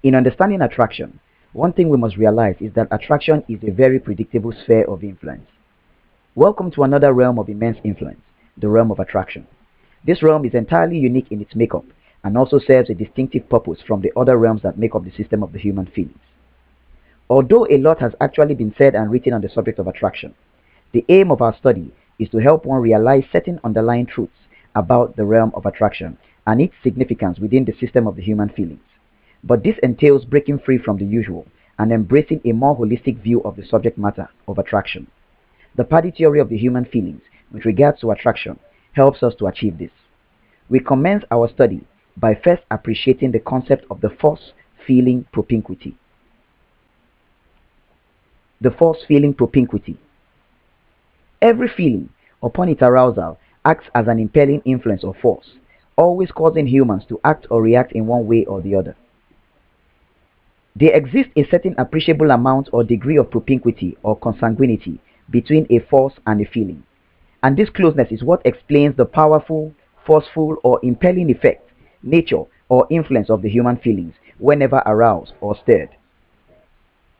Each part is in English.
In understanding attraction, one thing we must realize is that attraction is a very predictable sphere of influence. Welcome to another realm of immense influence, the realm of attraction. This realm is entirely unique in its makeup and also serves a distinctive purpose from the other realms that make up the system of the human feelings. Although a lot has actually been said and written on the subject of attraction, the aim of our study is to help one realize certain underlying truths about the realm of attraction and its significance within the system of the human feelings. But this entails breaking free from the usual and embracing a more holistic view of the subject matter of attraction. The PARDE theory of the human feelings with regards to attraction helps us to achieve this. We commence our study by first appreciating the concept of the force feeling propinquity. The force feeling propinquity. Every feeling, upon its arousal, acts as an impelling influence or force, always causing humans to act or react in one way or the other. There exists a certain appreciable amount or degree of propinquity or consanguinity between a force and a feeling, and this closeness is what explains the powerful, forceful, or impelling effect, nature, or influence of the human feelings whenever aroused or stirred.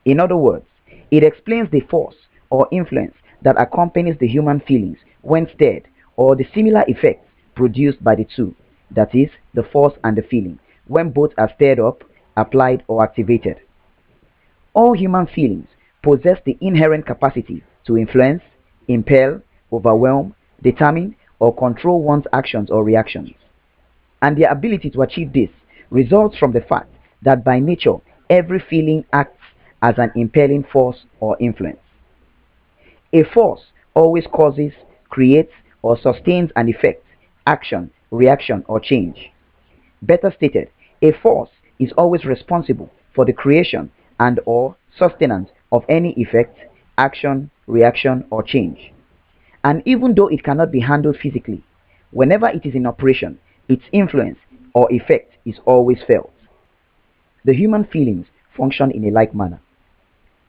In other words, it explains the force or influence that accompanies the human feelings when stirred, or the similar effects produced by the two, that is, the force and the feeling, when both are stirred up, applied, or activated. All human feelings possess the inherent capacity to influence, impel, overwhelm, determine, or control one's actions or reactions. And their ability to achieve this results from the fact that by nature, every feeling acts as an impelling force or influence. A force always causes, creates, or sustains an effect, action, reaction, or change. Better stated, a force is always responsible for the creation and or sustenance of any effect, action, reaction, or change. And even though it cannot be handled physically, whenever it is in operation, its influence or effect is always felt. The human feelings function in a like manner.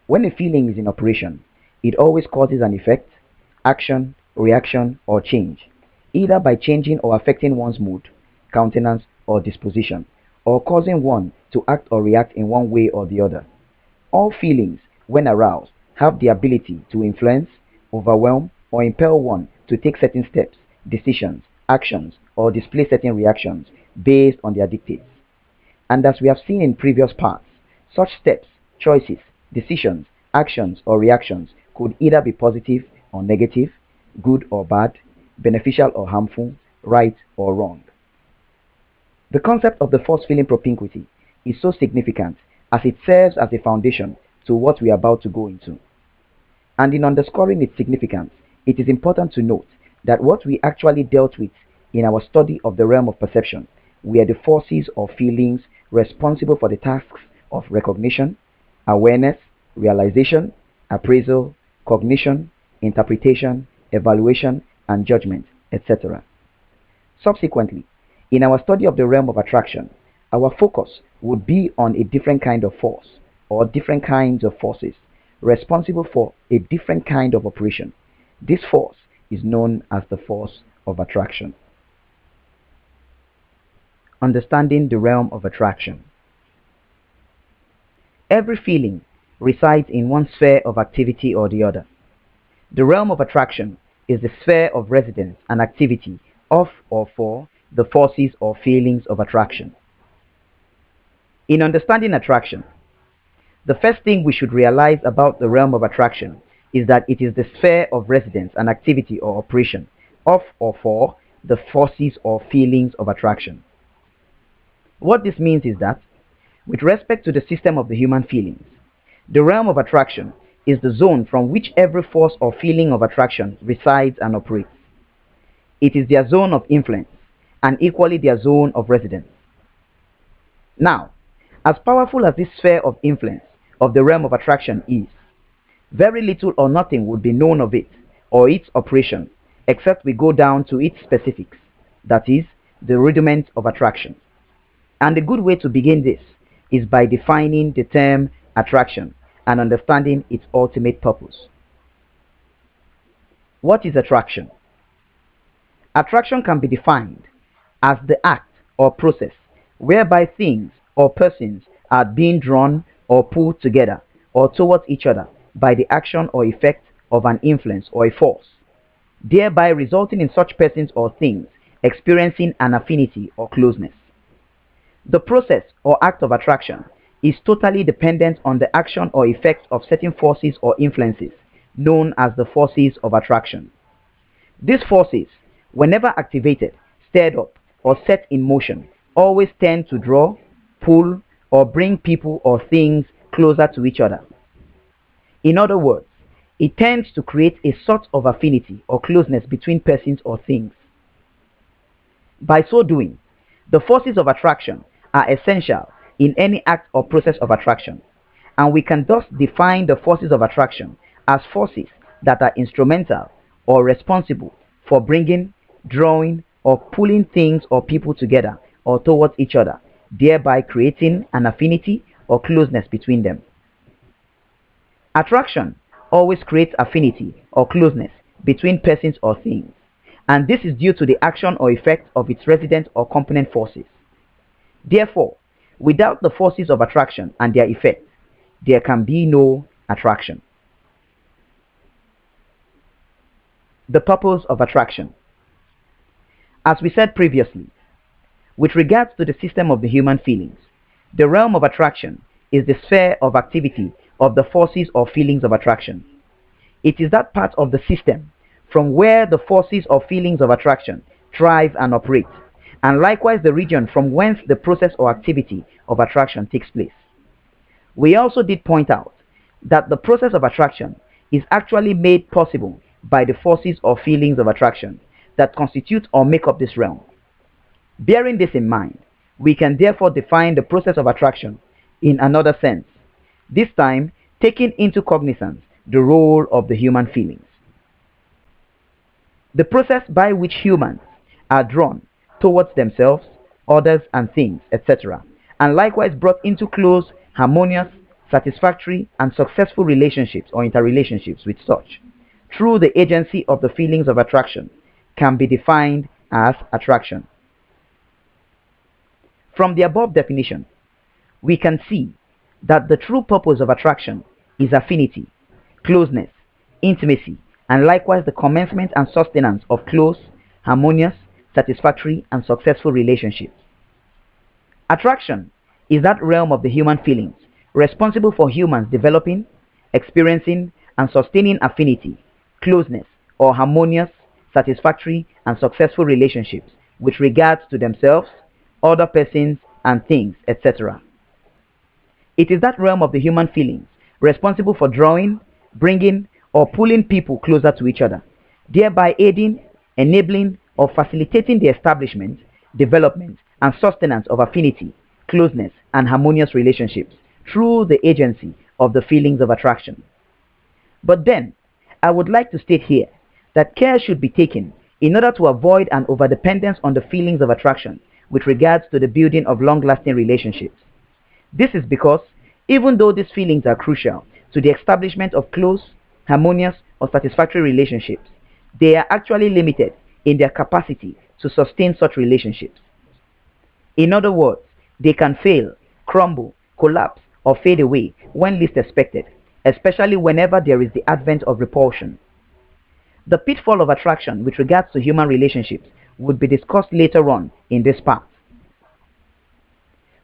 When a feeling is in operation, it always causes an effect, action, reaction, or change, either by changing or affecting one's mood, countenance, or disposition, or causing one to act or react in one way or the other. All feelings, when aroused, have the ability to influence, overwhelm, or impel one to take certain steps, decisions, actions, or display certain reactions based on their dictates. And as we have seen in previous parts, such steps, choices, decisions, actions, or reactions could either be positive or negative, good or bad, beneficial or harmful, right or wrong. The concept of the force feeling propinquity is so significant as it serves as a foundation to what we are about to go into. And in underscoring its significance, it is important to note that what we actually dealt with in our study of the realm of perception were the forces or feelings responsible for the tasks of recognition, awareness, realization, appraisal, cognition, interpretation, evaluation, and judgment, etc. Subsequently, in our study of the realm of attraction, our focus would be on a different kind of force or different kinds of forces responsible for a different kind of operation. This force is known as the force of attraction. Understanding the realm of attraction. Every feeling resides in one sphere of activity or the other. The realm of attraction is the sphere of residence and activity of or for the forces or feelings of attraction. In understanding attraction, the first thing we should realize about the realm of attraction is that it is the sphere of residence and activity or operation of or for the forces or feelings of attraction. What this means is that, with respect to the system of the human feelings, the realm of attraction is the zone from which every force or feeling of attraction resides and operates. It is their zone of influence and equally their zone of residence. Now, as powerful as this sphere of influence of the realm of attraction is, very little or nothing would be known of it or its operation except we go down to its specifics, that is, the rudiments of attraction. And a good way to begin this is by defining the term attraction and understanding its ultimate purpose. What is attraction? Attraction can be defined as the act or process whereby things or persons are being drawn or pulled together or towards each other by the action or effect of an influence or a force, thereby resulting in such persons or things experiencing an affinity or closeness. The process or act of attraction is totally dependent on the action or effect of certain forces or influences known as the forces of attraction. These forces, whenever activated, stirred up, or set in motion, always tend to draw, pull, or bring people or things closer to each other. In other words, it tends to create a sort of affinity or closeness between persons or things. By so doing, the forces of attraction are essential in any act or process of attraction, and we can thus define the forces of attraction as forces that are instrumental or responsible for bringing, drawing, or pulling things or people together or towards each other, thereby creating an affinity or closeness between them. Attraction always creates affinity or closeness between persons or things, and this is due to the action or effect of its resident or component forces. Therefore, without the forces of attraction and their effect, there can be no attraction. The purpose of attraction. As we said previously, with regards to the system of the human feelings, the realm of attraction is the sphere of activity of the forces or feelings of attraction. It is that part of the system from where the forces or feelings of attraction thrive and operate, and likewise the region from whence the process or activity of attraction takes place. We also did point out that the process of attraction is actually made possible by the forces or feelings of attraction that constitute or make up this realm. Bearing this in mind, we can therefore define the process of attraction in another sense, this time taking into cognizance the role of the human feelings. The process by which humans are drawn towards themselves, others and things, etc., and likewise brought into close, harmonious, satisfactory and successful relationships or interrelationships with such, through the agency of the feelings of attraction, can be defined as attraction. From the above definition, we can see that the true purpose of attraction is affinity, closeness, intimacy, and likewise the commencement and sustenance of close, harmonious, satisfactory, and successful relationships. Attraction is that realm of the human feelings responsible for humans developing, experiencing, and sustaining affinity, closeness, or harmonious, satisfactory, and successful relationships with regards to themselves, other persons and things, etc. It is that realm of the human feelings responsible for drawing, bringing, or pulling people closer to each other, thereby aiding, enabling, or facilitating the establishment, development, and sustenance of affinity, closeness, and harmonious relationships through the agency of the feelings of attraction. But then, I would like to state here that care should be taken in order to avoid an overdependence on the feelings of attraction with regards to the building of long-lasting relationships. This is because, even though these feelings are crucial to the establishment of close, harmonious, or satisfactory relationships, they are actually limited in their capacity to sustain such relationships. In other words, they can fail, crumble, collapse, or fade away when least expected, especially whenever there is the advent of repulsion. The pitfall of attraction with regards to human relationships would be discussed later on in this part.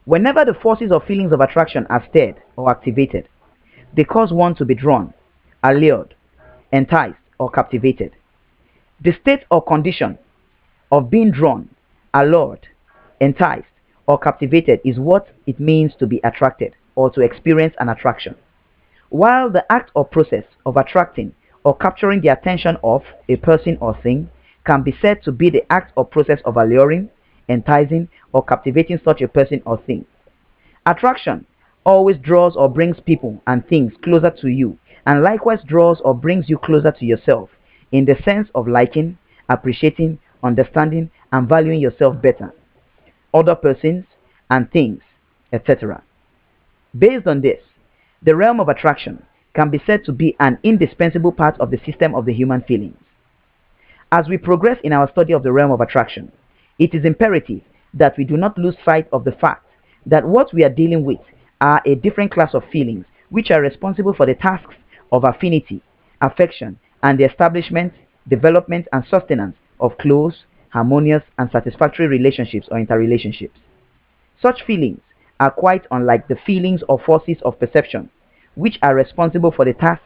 Whenever the forces or feelings of attraction are stirred or activated, they cause one to be drawn, allured, enticed, or captivated. The state or condition of being drawn, allured, enticed, or captivated is what it means to be attracted or to experience an attraction. While the act or process of attracting or capturing the attention of a person or thing can be said to be the act or process of alluring, enticing, or captivating such a person or thing. Attraction always draws or brings people and things closer to you, and likewise draws or brings you closer to yourself in the sense of liking, appreciating, understanding, and valuing yourself better, other persons and things, etc. Based on this, the realm of attraction can be said to be an indispensable part of the system of the human feelings. As we progress in our study of the realm of attraction, it is imperative that we do not lose sight of the fact that what we are dealing with are a different class of feelings which are responsible for the tasks of affinity, affection, and the establishment, development, and sustenance of close, harmonious, and satisfactory relationships or interrelationships. Such feelings are quite unlike the feelings or forces of perception, which are responsible for the tasks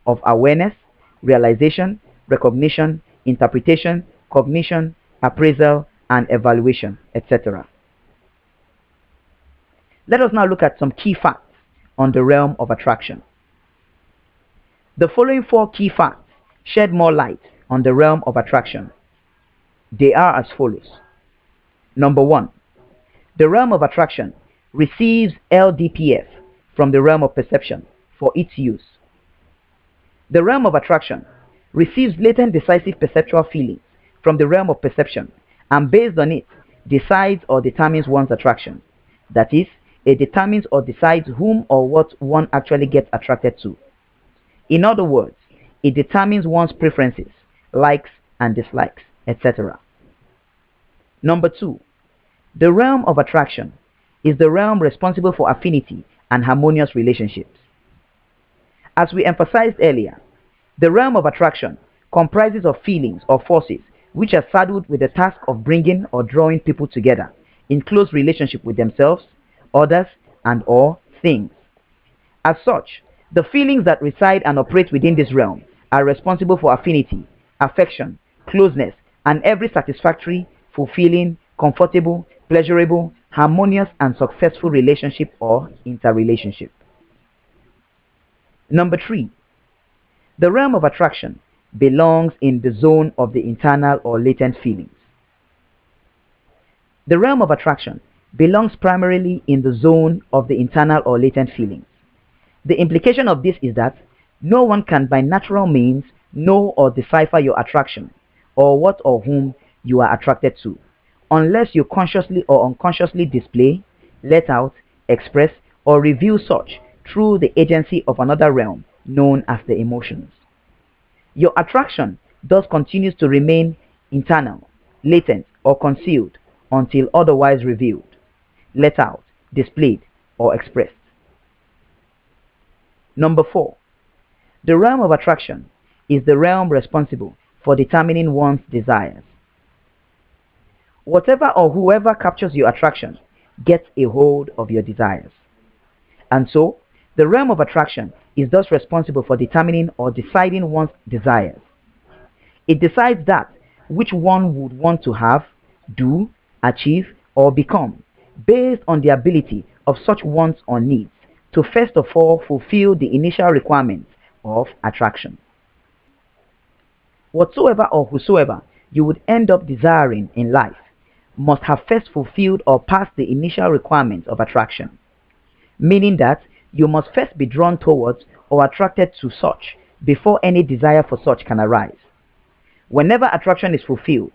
of awareness, realization, recognition, interpretation, cognition, appraisal, and evaluation, etc. Let us now look at some key facts on the realm of attraction. The following 4 key facts shed more light on the realm of attraction. They are as follows. Number 1. The realm of attraction receives LDPF from the realm of perception for its use. The realm of attraction receives latent decisive perceptual feelings from the realm of perception and based on it decides or determines one's attraction. That is, it determines or decides whom or what one actually gets attracted to. In other words, it determines one's preferences, likes and dislikes, etc. Number 2. The realm of attraction is the realm responsible for affinity and harmonious relationships. As we emphasized earlier, the realm of attraction comprises of feelings or forces which are saddled with the task of bringing or drawing people together in close relationship with themselves, others, and or things. As such, the feelings that reside and operate within this realm are responsible for affinity, affection, closeness, and every satisfactory, fulfilling, comfortable, pleasurable, harmonious, and successful relationship or interrelationship. Number 3. The realm of attraction belongs in the zone of the internal or latent feelings. The realm of attraction belongs primarily in the zone of the internal or latent feelings. The implication of this is that no one can by natural means know or decipher your attraction or what or whom you are attracted to, unless you consciously or unconsciously display, let out, express, or reveal such through the agency of another realm known as the emotions. Your attraction thus continues to remain internal, latent, or concealed until otherwise revealed, let out, displayed, or expressed. Number 4. The realm of attraction is the realm responsible for determining one's desires. Whatever or whoever captures your attraction gets a hold of your desires. And so, the realm of attraction is thus responsible for determining or deciding one's desires. It decides that which one would want to have, do, achieve, or become, based on the ability of such wants or needs to first of all fulfill the initial requirements of attraction. Whatsoever or whosoever you would end up desiring in life must have first fulfilled or passed the initial requirements of attraction, meaning that you must first be drawn towards or attracted to such before any desire for such can arise. Whenever attraction is fulfilled,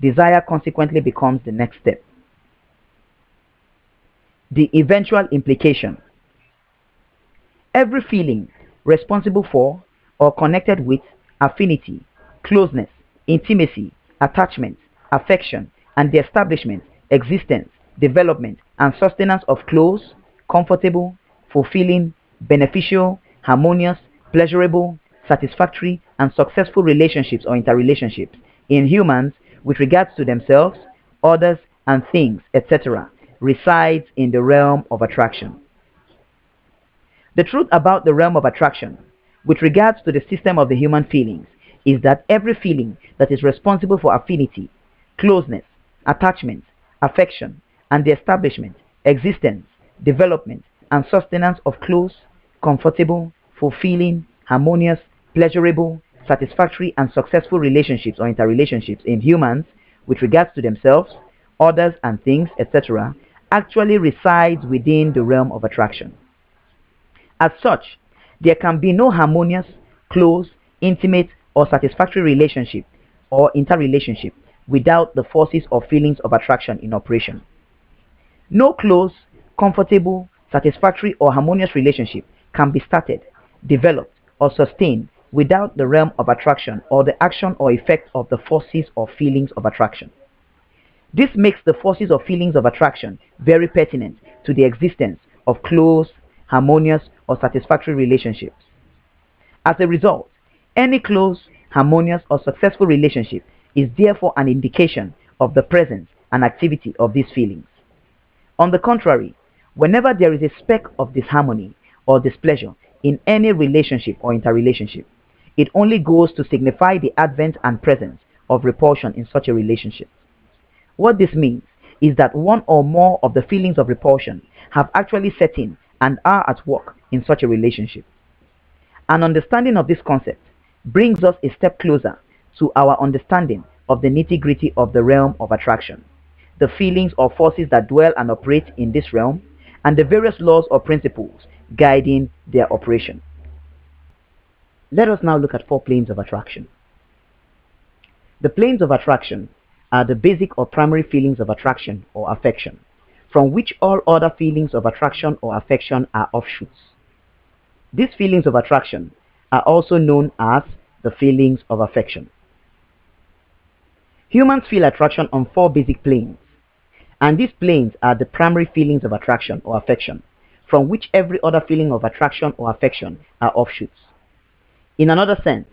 desire consequently becomes the next step. The eventual implication. Every feeling responsible for or connected with affinity, closeness, intimacy, attachment, affection, and the establishment, existence, development, and sustenance of close, comfortable, fulfilling, beneficial, harmonious, pleasurable, satisfactory, and successful relationships or interrelationships in humans with regards to themselves, others, and things, etc., resides in the realm of attraction. The truth about the realm of attraction with regards to the system of the human feelings is that every feeling that is responsible for affinity, closeness, attachment, affection, and the establishment, existence, development, and sustenance of close, comfortable, fulfilling, harmonious, pleasurable, satisfactory, and successful relationships or interrelationships in humans with regards to themselves, others, and things, etc., actually resides within the realm of attraction. As such, there can be no harmonious, close, intimate, or satisfactory relationship or interrelationship without the forces or feelings of attraction in operation. No close, comfortable, satisfactory, or harmonious relationship can be started, developed, or sustained without the realm of attraction or the action or effect of the forces or feelings of attraction. This makes the forces or feelings of attraction very pertinent to the existence of close, harmonious, or satisfactory relationships. As a result, any close, harmonious, or successful relationship is therefore an indication of the presence and activity of these feelings. On the contrary, whenever there is a speck of disharmony or displeasure in any relationship or interrelationship, it only goes to signify the advent and presence of repulsion in such a relationship. What this means is that one or more of the feelings of repulsion have actually set in and are at work in such a relationship. An understanding of this concept brings us a step closer to our understanding of the nitty-gritty of the realm of attraction, the feelings or forces that dwell and operate in this realm, and the various laws or principles guiding their operation. Let us now look at 4 planes of attraction. The planes of attraction are the basic or primary feelings of attraction or affection, from which all other feelings of attraction or affection are offshoots. These feelings of attraction are also known as the feelings of affection. Humans feel attraction on 4 basic planes, and these planes are the primary feelings of attraction or affection, from which every other feeling of attraction or affection are offshoots. In another sense,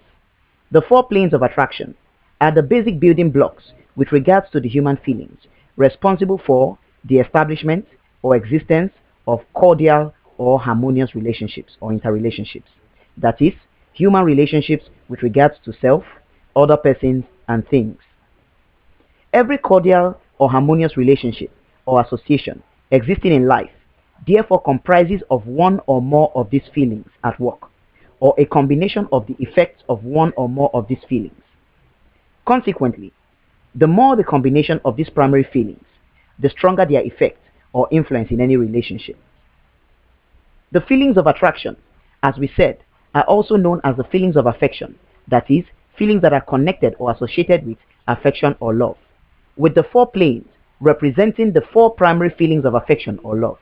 the 4 planes of attraction are the basic building blocks with regards to the human feelings, responsible for the establishment or existence of cordial or harmonious relationships or interrelationships. That is, human relationships with regards to self, other persons, and things. Every cordial or harmonious relationship or association existing in life therefore comprises of one or more of these feelings at work, or a combination of the effects of one or more of these feelings. Consequently, the more the combination of these primary feelings, the stronger their effect or influence in any relationship. The feelings of attraction, as we said, are also known as the feelings of affection, that is, feelings that are connected or associated with affection or love, with the 4 planes representing the 4 primary feelings of affection or love.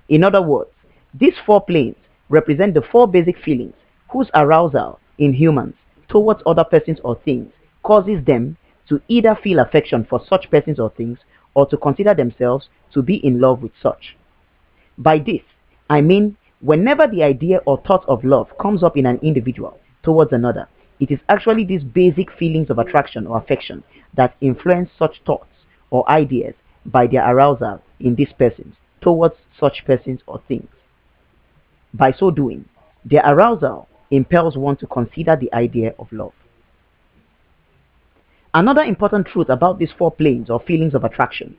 In other words, these 4 planes represent the 4 basic feelings whose arousal in humans towards other persons or things causes them to either feel affection for such persons or things or to consider themselves to be in love with such. By this, I mean whenever the idea or thought of love comes up in an individual towards another, it is actually these basic feelings of attraction or affection that influence such thoughts or ideas by their arousal in these persons towards such persons or things. By so doing, their arousal impels one to consider the idea of love. Another important truth about these 4 planes or feelings of attraction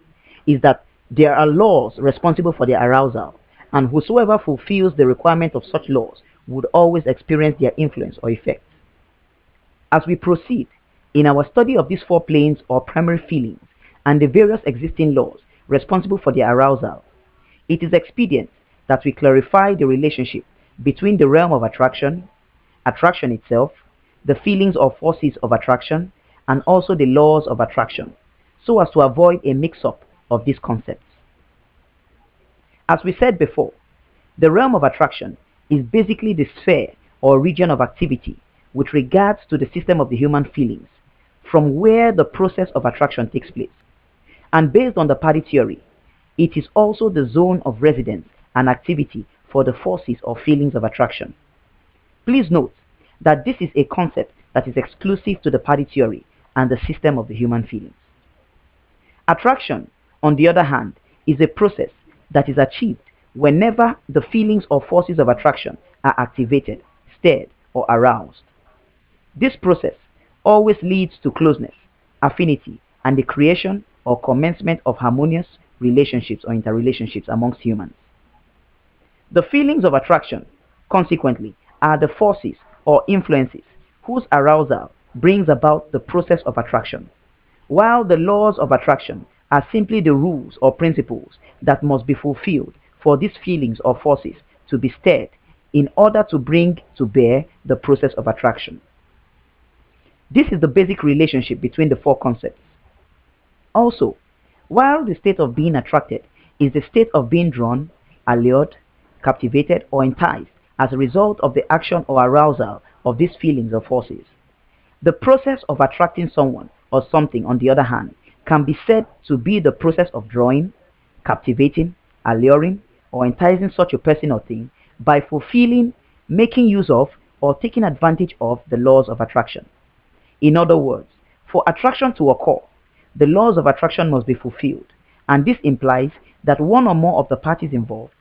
is that there are laws responsible for their arousal, and whosoever fulfills the requirement of such laws would always experience their influence or effect. As we proceed in our study of these 4 planes or primary feelings and the various existing laws responsible for their arousal, it is expedient that we clarify the relationship between the realm of attraction, attraction itself, the feelings or forces of attraction, and also the laws of attraction, so as to avoid a mix-up of these concepts. As we said before, the realm of attraction is basically the sphere or region of activity with regards to the system of the human feelings, from where the process of attraction takes place. And based on the PARDE theory, it is also the zone of residence and activity for the forces or feelings of attraction. Please note that this is a concept that is exclusive to the PARDE theory and the system of the human feelings. Attraction, on the other hand, is a process that is achieved whenever the feelings or forces of attraction are activated, stirred, or aroused. This process always leads to closeness, affinity, and the creation or commencement of harmonious relationships or interrelationships amongst humans. The feelings of attraction, consequently, are the forces or influences whose arousal brings about the process of attraction, while the laws of attraction are simply the rules or principles that must be fulfilled for these feelings or forces to be stirred in order to bring to bear the process of attraction. This is the basic relationship between the 4 concepts. Also, while the state of being attracted is the state of being drawn, allured, captivated, or enticed as a result of the action or arousal of these feelings or forces, the process of attracting someone or something, on the other hand, can be said to be the process of drawing, captivating, alluring, or enticing such a person or thing by fulfilling, making use of, or taking advantage of the laws of attraction. In other words, for attraction to occur, the laws of attraction must be fulfilled, and this implies that one or more of the parties involved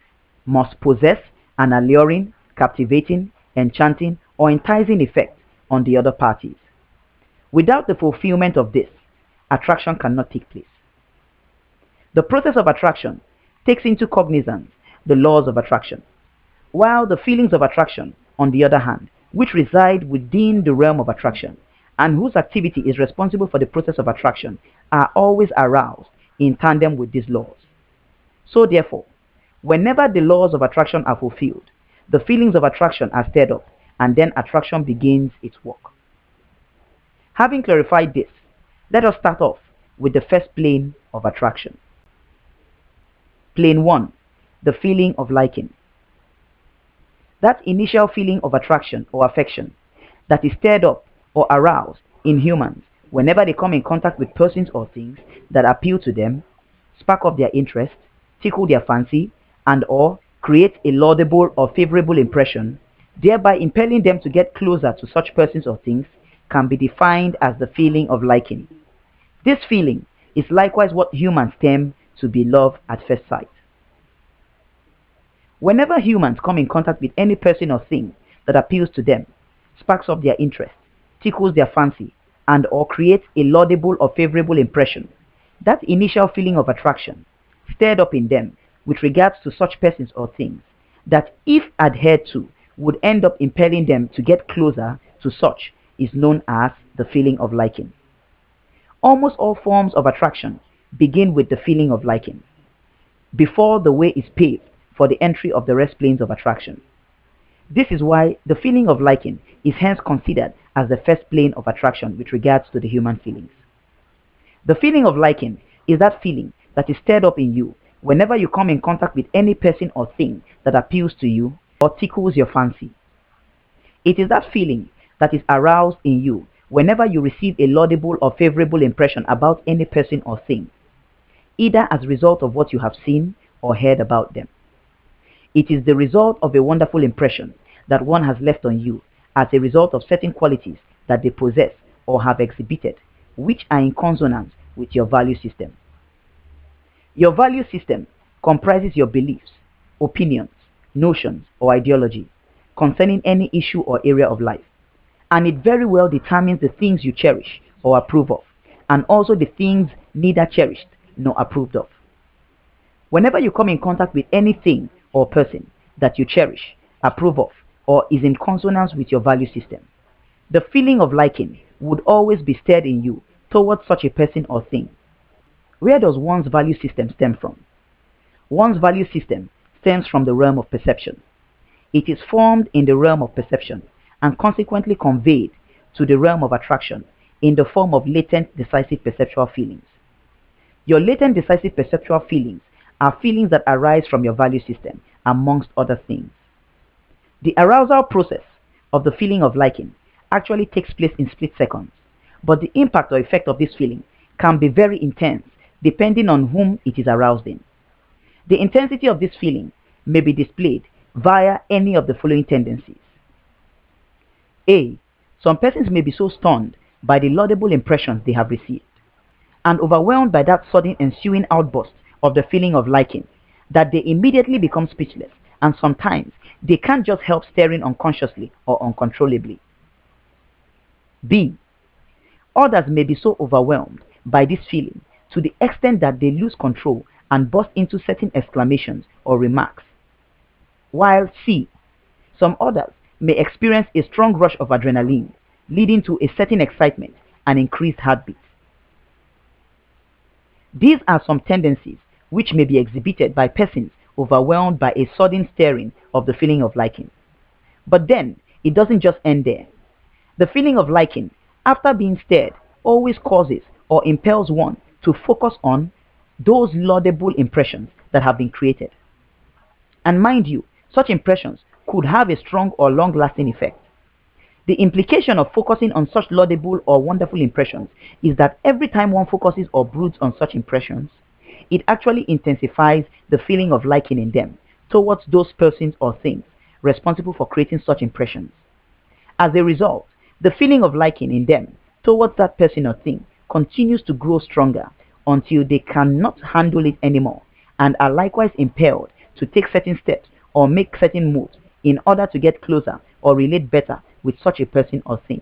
must possess an alluring, captivating, enchanting, or enticing effect on the other parties. Without the fulfillment of this, attraction cannot take place. The process of attraction takes into cognizance the laws of attraction, while the feelings of attraction, on the other hand, which reside within the realm of attraction and whose activity is responsible for the process of attraction, are always aroused in tandem with these laws. So therefore, whenever the laws of attraction are fulfilled, the feelings of attraction are stirred up, and then attraction begins its work. Having clarified this, let us start off with the first plane of attraction. Plane 1, the feeling of liking. That initial feeling of attraction or affection that is stirred up or aroused in humans whenever they come in contact with persons or things that appeal to them, spark up their interest, tickle their fancy, and or create a laudable or favorable impression, thereby impelling them to get closer to such persons or things, can be defined as the feeling of liking. This feeling is likewise what humans term to be love at first sight. Whenever humans come in contact with any person or thing that appeals to them, sparks up their interest, tickles their fancy, and or creates a laudable or favorable impression, that initial feeling of attraction stirred up in them with regards to such persons or things that, if adhered to, would end up impelling them to get closer to such is known as the feeling of liking. Almost all forms of attraction begin with the feeling of liking, before the way is paved for the entry of the rest planes of attraction. This is why the feeling of liking is hence considered as the first plane of attraction with regards to the human feelings. The feeling of liking is that feeling that is stirred up in you whenever you come in contact with any person or thing that appeals to you or tickles your fancy. It is that feeling that is aroused in you whenever you receive a laudable or favorable impression about any person or thing, either as a result of what you have seen or heard about them. It is the result of a wonderful impression that one has left on you as a result of certain qualities that they possess or have exhibited, which are in consonance with your value system. Your value system comprises your beliefs, opinions, notions, or ideology concerning any issue or area of life, and it very well determines the things you cherish or approve of, and also the things neither cherished nor approved of. Whenever you come in contact with anything or person that you cherish, approve of, or is in consonance with your value system, the feeling of liking would always be stirred in you towards such a person or thing. Where does one's value system stem from? One's value system stems from the realm of perception. It is formed in the realm of perception and consequently conveyed to the realm of attraction in the form of latent decisive perceptual feelings. Your latent decisive perceptual feelings are feelings that arise from your value system, amongst other things. The arousal process of the feeling of liking actually takes place in split seconds, but the impact or effect of this feeling can be very intense depending on whom it is aroused in. The intensity of this feeling may be displayed via any of the following tendencies. A. Some persons may be so stunned by the laudable impressions they have received and overwhelmed by that sudden ensuing outburst of the feeling of liking that they immediately become speechless, and sometimes they can't just help staring unconsciously or uncontrollably. B. Others may be so overwhelmed by this feeling to the extent that they lose control and burst into certain exclamations or remarks. While C. Some others may experience a strong rush of adrenaline, leading to a certain excitement and increased heartbeat. These are some tendencies which may be exhibited by persons overwhelmed by a sudden stirring of the feeling of liking. But then, it doesn't just end there. The feeling of liking, after being stirred, always causes or impels one to focus on those laudable impressions that have been created. And mind you, such impressions could have a strong or long-lasting effect. The implication of focusing on such laudable or wonderful impressions is that every time one focuses or broods on such impressions, it actually intensifies the feeling of liking in them towards those persons or things responsible for creating such impressions. As a result, the feeling of liking in them towards that person or thing continues to grow stronger until they cannot handle it anymore and are likewise impelled to take certain steps or make certain moves in order to get closer or relate better with such a person or thing.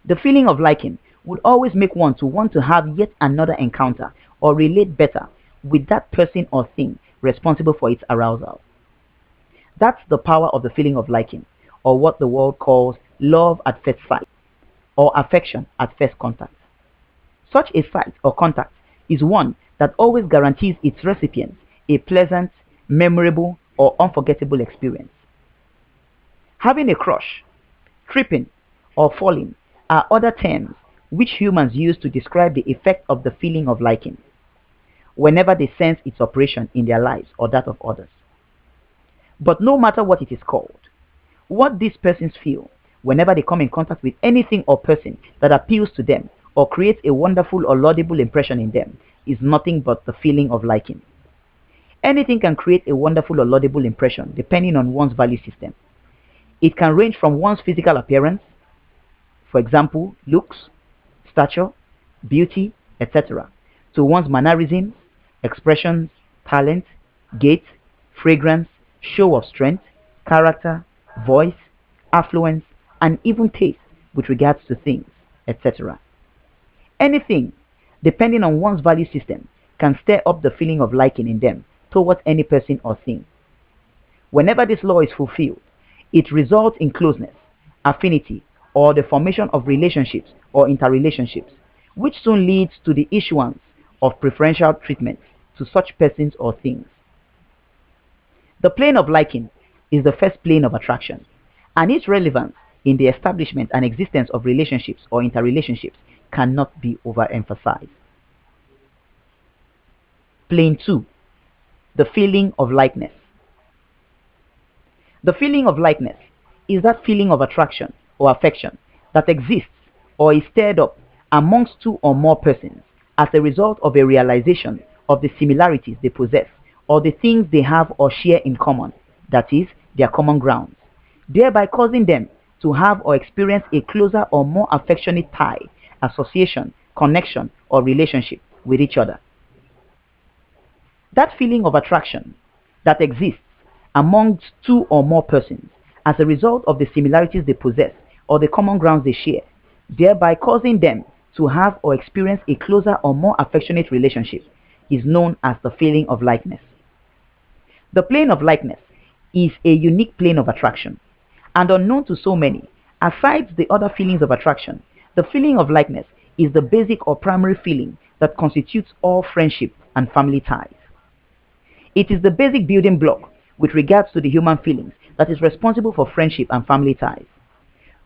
The feeling of liking would always make one to want to have yet another encounter or relate better with that person or thing responsible for its arousal. That's the power of the feeling of liking, or what the world calls love at first sight, or affection at first contact. Such a sight or contact is one that always guarantees its recipients a pleasant, memorable, or unforgettable experience. Having a crush, tripping, or falling are other terms which humans use to describe the effect of the feeling of liking whenever they sense its operation in their lives or that of others. But no matter what it is called, what these persons feel whenever they come in contact with anything or person that appeals to them or creates a wonderful or laudable impression in them is nothing but the feeling of liking. Anything can create a wonderful or laudable impression depending on one's value system. It can range from one's physical appearance, for example, looks, stature, beauty, etc., to one's mannerisms, expressions, talent, gait, fragrance, show of strength, character, voice, affluence, and even taste with regards to things, etc. Anything, depending on one's value system, can stir up the feeling of liking in them towards any person or thing. Whenever this law is fulfilled, it results in closeness, affinity, or the formation of relationships or interrelationships, which soon leads to the issuance of preferential treatment to such persons or things. The plane of liking is the first plane of attraction, and its relevance in the establishment and existence of relationships or interrelationships cannot be overemphasized. Plane 2. The feeling of likeness. The feeling of likeness is that feeling of attraction or affection that exists or is stirred up amongst two or more persons as a result of a realization of the similarities they possess or the things they have or share in common, that is, their common grounds, thereby causing them to have or experience a closer or more affectionate tie, association, connection, or relationship with each other. That feeling of attraction that exists amongst two or more persons as a result of the similarities they possess or the common grounds they share, thereby causing them to have or experience a closer or more affectionate relationship, is known as the feeling of likeness. The plane of likeness is a unique plane of attraction, and unknown to so many, aside the other feelings of attraction, the feeling of likeness is the basic or primary feeling that constitutes all friendship and family ties. It is the basic building block with regards to the human feelings that is responsible for friendship and family ties.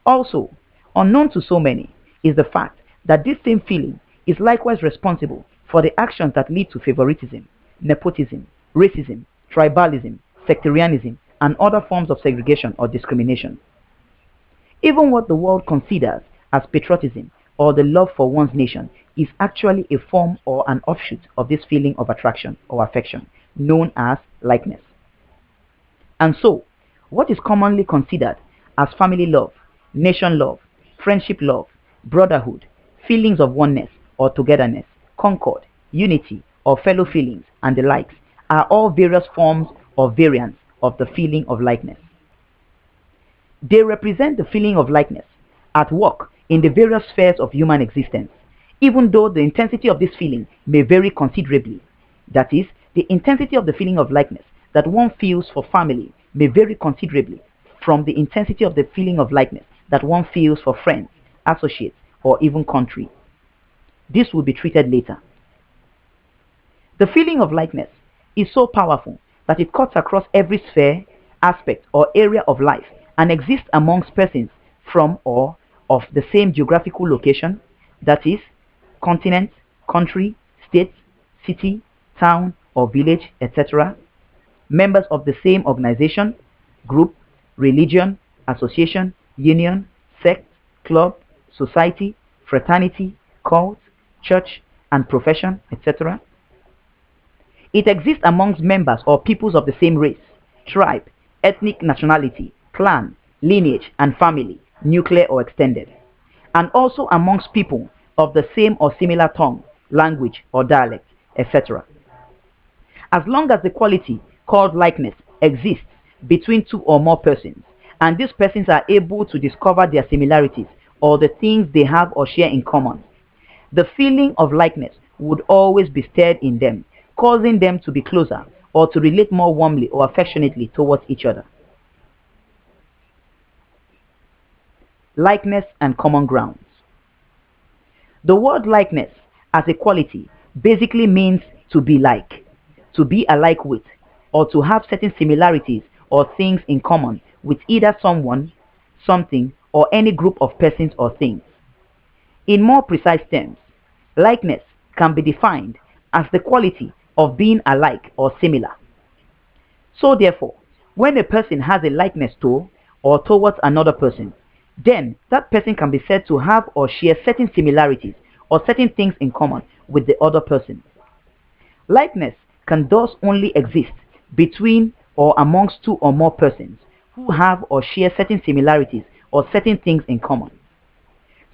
Also, unknown to so many is the fact that this same feeling is likewise responsible for the actions that lead to favoritism, nepotism, racism, tribalism, sectarianism, and other forms of segregation or discrimination. Even what the world considers as patriotism or the love for one's nation is actually a form or an offshoot of this feeling of attraction or affection, known as likeness. And so, what is commonly considered as family love, nation love, friendship love, brotherhood, feelings of oneness or togetherness, concord, unity, or fellow feelings, and the likes, are all various forms or variants of the feeling of likeness. They represent the feeling of likeness at work in the various spheres of human existence, even though the intensity of this feeling may vary considerably. That is, the intensity of the feeling of likeness that one feels for family may vary considerably from the intensity of the feeling of likeness that one feels for friends, associates, or even country. This will be treated later. The feeling of likeness is so powerful that it cuts across every sphere, aspect, or area of life and exists amongst persons from or of the same geographical location, that is, continent, country, state, city, town, or village, etc., members of the same organization, group, religion, association, union, sect, club, society, fraternity, cult, church, and profession, etc. It exists amongst members or peoples of the same race, tribe, ethnic nationality, clan, lineage, and family, nuclear or extended, and also amongst people of the same or similar tongue, language, or dialect, etc. As long as the quality called likeness exists between two or more persons, and these persons are able to discover their similarities or the things they have or share in common, the feeling of likeness would always be stirred in them, causing them to be closer or to relate more warmly or affectionately towards each other. Likeness and common grounds. The word likeness as a quality basically means to be like, to be alike with, or to have certain similarities or things in common with either someone, something, or any group of persons or things. In more precise terms, likeness can be defined as the quality of being alike or similar. So therefore, when a person has a likeness to or towards another person, then that person can be said to have or share certain similarities or certain things in common with the other person. Likeness can thus only exist between or amongst two or more persons who have or share certain similarities or certain things in common.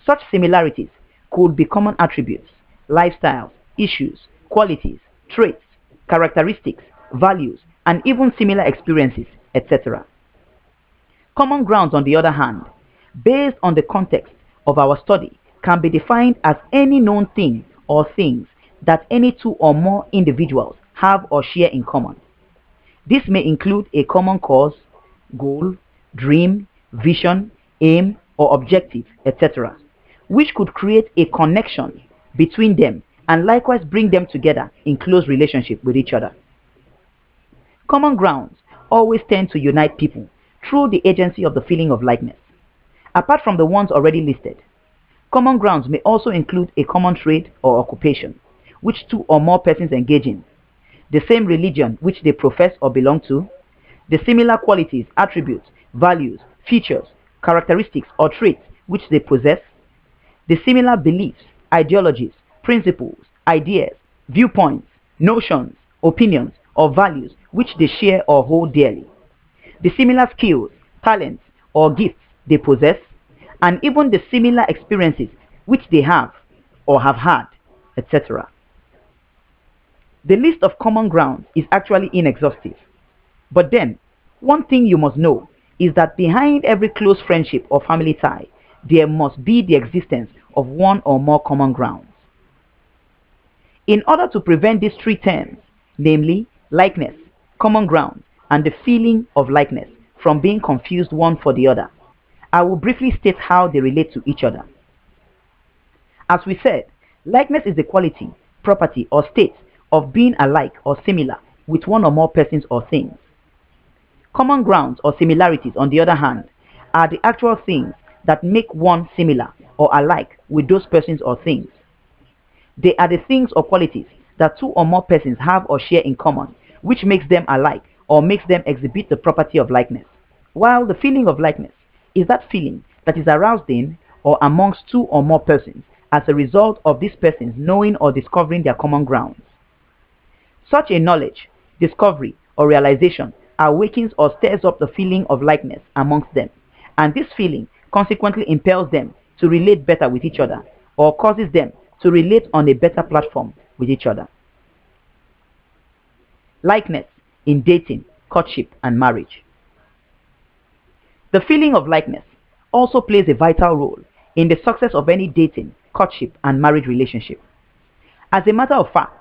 Such similarities could be common attributes, lifestyles, issues, qualities, traits, characteristics, values, and even similar experiences, etc. Common grounds, on the other hand, based on the context of our study, can be defined as any known thing or things that any two or more individuals have or share in common. This may include a common cause, goal, dream, vision, aim, or objective, etc., which could create a connection between them and likewise bring them together in close relationship with each other. Common grounds always tend to unite people through the agency of the feeling of likeness. Apart from the ones already listed, common grounds may also include a common trade or occupation, which two or more persons engage in, the same religion which they profess or belong to, the similar qualities, attributes, values, features, characteristics, or traits which they possess, the similar beliefs, ideologies, principles, ideas, viewpoints, notions, opinions, or values which they share or hold dearly, the similar skills, talents, or gifts they possess, and even the similar experiences which they have or have had, etc. The list of common grounds is actually inexhaustive. But then, one thing you must know is that behind every close friendship or family tie, there must be the existence of one or more common grounds. In order to prevent these three terms, namely likeness, common ground, and the feeling of likeness, from being confused one for the other, I will briefly state how they relate to each other. As we said, likeness is the quality, property, or state of being alike or similar with one or more persons or things. Common grounds or similarities, on the other hand, are the actual things that make one similar or alike with those persons or things. They are the things or qualities that two or more persons have or share in common, which makes them alike or makes them exhibit the property of likeness. While the feeling of likeness is that feeling that is aroused in or amongst two or more persons as a result of these persons knowing or discovering their common grounds. Such a knowledge, discovery, or realization awakens or stirs up the feeling of likeness amongst them, and this feeling consequently impels them to relate better with each other, or causes them to relate on a better platform with each other. Likeness in dating, courtship, and marriage. The feeling of likeness also plays a vital role in the success of any dating, courtship, and marriage relationship. As a matter of fact,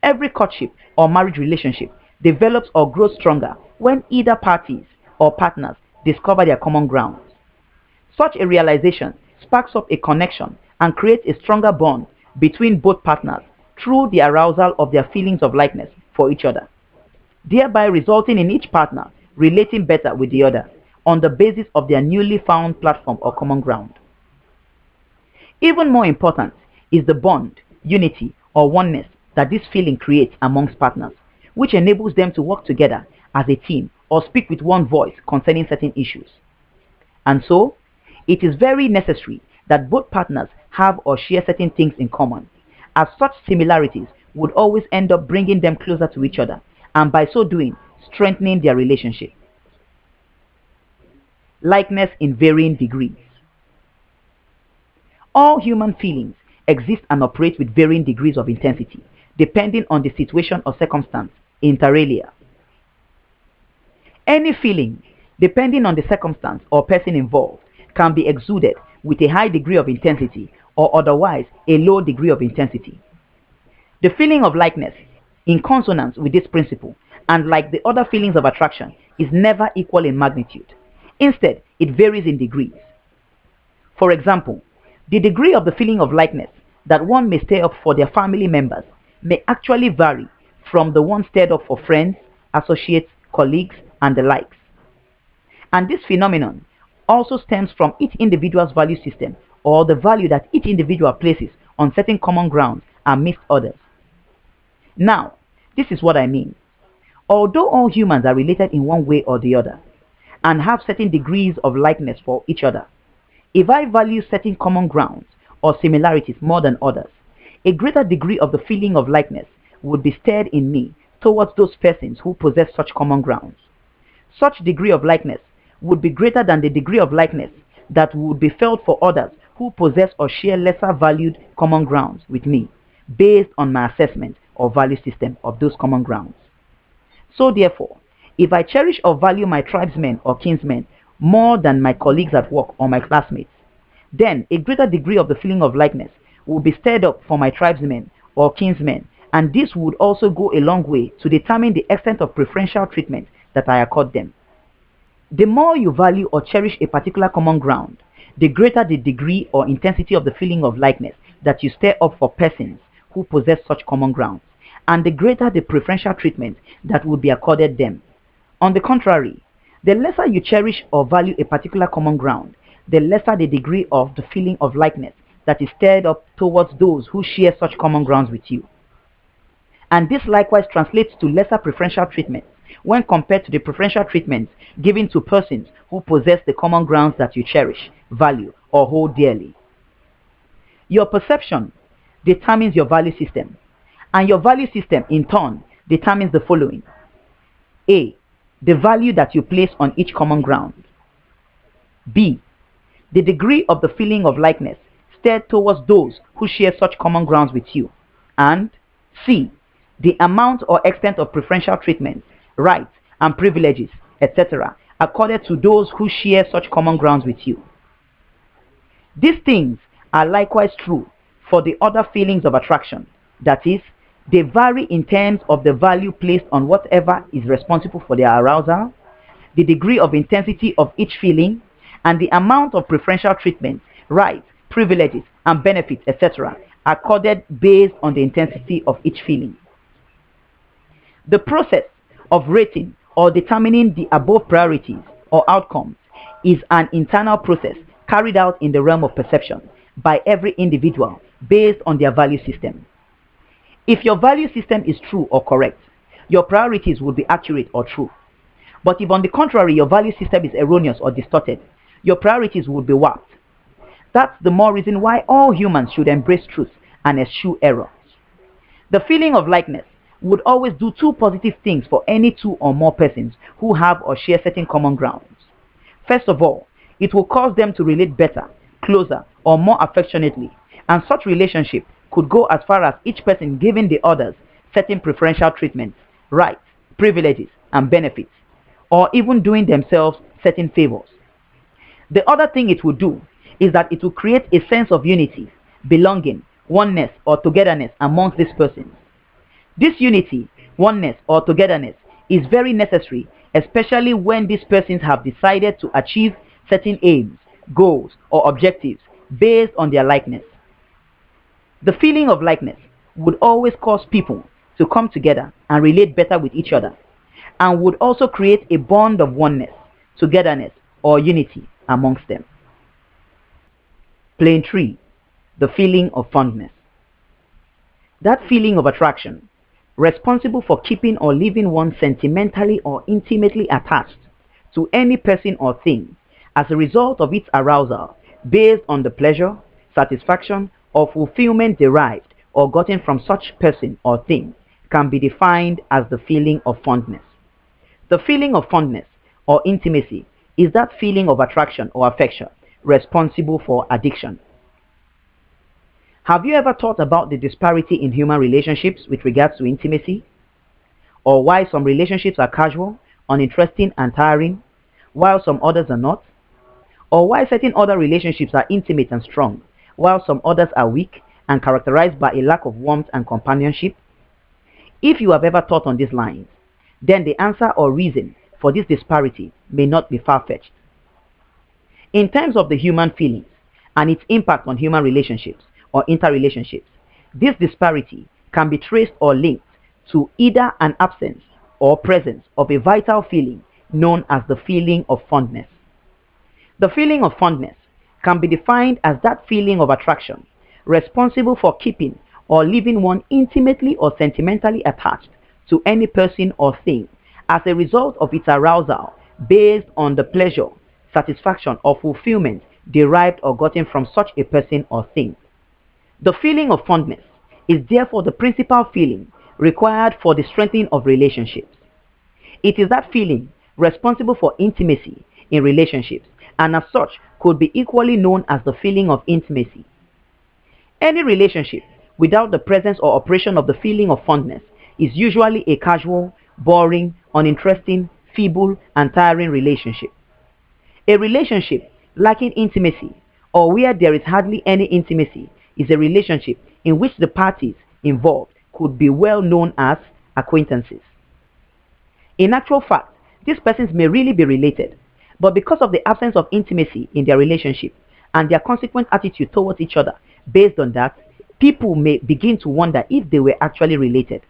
every courtship or marriage relationship develops or grows stronger when either parties or partners discover their common grounds. Such a realization sparks up a connection and creates a stronger bond between both partners through the arousal of their feelings of likeness for each other, thereby resulting in each partner relating better with the other on the basis of their newly found platform or common ground. Even more important is the bond, unity, or oneness that this feeling creates amongst partners, which enables them to work together as a team or speak with one voice concerning certain issues. And so, it is very necessary that both partners have or share certain things in common, as such similarities would always end up bringing them closer to each other, and by so doing, strengthening their relationship. Likeness in varying degrees. All human feelings exist and operate with varying degrees of intensity, depending on the situation or circumstance, inter alia. Any feeling, depending on the circumstance or person involved, can be exuded with a high degree of intensity or otherwise a low degree of intensity. The feeling of likeness, in consonance with this principle, and like the other feelings of attraction, is never equal in magnitude. Instead, it varies in degrees. For example, the degree of the feeling of likeness that one may stir up for their family members may actually vary from the one stirred up for friends, associates, colleagues, and the likes. And this phenomenon also stems from each individual's value system, or the value that each individual places on certain common grounds amidst others. Now, this is what I mean. Although all humans are related in one way or the other, and have certain degrees of likeness for each other, if I value certain common grounds or similarities more than others, a greater degree of the feeling of likeness would be stirred in me towards those persons who possess such common grounds. Such degree of likeness would be greater than the degree of likeness that would be felt for others who possess or share lesser valued common grounds with me, based on my assessment or value system of those common grounds. So therefore, if I cherish or value my tribesmen or kinsmen more than my colleagues at work or my classmates, then a greater degree of the feeling of likeness will be stirred up for my tribesmen or kinsmen, and this would also go a long way to determine the extent of preferential treatment that I accord them. The more you value or cherish a particular common ground, the greater the degree or intensity of the feeling of likeness that you stir up for persons who possess such common grounds, and the greater the preferential treatment that would be accorded them. On the contrary, the lesser you cherish or value a particular common ground, the lesser the degree of the feeling of likeness that is stirred up towards those who share such common grounds with you. And this likewise translates to lesser preferential treatment when compared to the preferential treatment given to persons who possess the common grounds that you cherish, value, or hold dearly. Your perception determines your value system, and your value system in turn determines the following. A. The value that you place on each common ground. B. The degree of the feeling of likeness stirred towards those who share such common grounds with you. And C. The amount or extent of preferential treatment, rights, and privileges, etc., accorded to those who share such common grounds with you. These things are likewise true for the other feelings of attraction, that is, they vary in terms of the value placed on whatever is responsible for their arousal, the degree of intensity of each feeling, and the amount of preferential treatment, rights, privileges, and benefits, etc., accorded based on the intensity of each feeling. The process of rating or determining the above priorities or outcomes is an internal process carried out in the realm of perception by every individual based on their value system. If your value system is true or correct, your priorities will be accurate or true. But if on the contrary your value system is erroneous or distorted, your priorities will be warped. That's the more reason why all humans should embrace truth and eschew error. The feeling of likeness would always do two positive things for any two or more persons who have or share certain common grounds. First of all, it will cause them to relate better, closer, or more affectionately, and such relationship could go as far as each person giving the others certain preferential treatments, rights, privileges, and benefits, or even doing themselves certain favors. The other thing it will do is that it will create a sense of unity, belonging, oneness, or togetherness amongst these persons. This unity, oneness, or togetherness is very necessary, especially when these persons have decided to achieve certain aims, goals, or objectives based on their likeness. The feeling of likeness would always cause people to come together and relate better with each other, and would also create a bond of oneness, togetherness, or unity amongst them. Plane 3. The feeling of fondness. That feeling of attraction, responsible for keeping or leaving one sentimentally or intimately attached to any person or thing as a result of its arousal based on the pleasure, satisfaction, or fulfillment derived or gotten from such person or thing can be defined as the feeling of fondness. The feeling of fondness or intimacy is that feeling of attraction or affection responsible for addiction. Have you ever thought about the disparity in human relationships with regards to intimacy? Or why some relationships are casual, uninteresting, and tiring, while some others are not? Or why certain other relationships are intimate and strong, while some others are weak and characterized by a lack of warmth and companionship? If you have ever thought on these lines, then the answer or reason for this disparity may not be far-fetched. In terms of the human feelings and its impact on human relationships or interrelationships, this disparity can be traced or linked to either an absence or presence of a vital feeling known as the feeling of fondness. The feeling of fondness can be defined as that feeling of attraction responsible for keeping or leaving one intimately or sentimentally attached to any person or thing as a result of its arousal based on the pleasure, satisfaction, or fulfillment derived or gotten from such a person or thing. The feeling of fondness is therefore the principal feeling required for the strengthening of relationships. It is that feeling responsible for intimacy in relationships, and as such could be equally known as the feeling of intimacy. Any relationship without the presence or operation of the feeling of fondness is usually a casual, boring, uninteresting, feeble, and tiring relationship. A relationship lacking intimacy, or where there is hardly any intimacy, is a relationship in which the parties involved could be well known as acquaintances. In actual fact, these persons may really be related, but because of the absence of intimacy in their relationship and their consequent attitude towards each other, based on that, people may begin to wonder if they were actually related.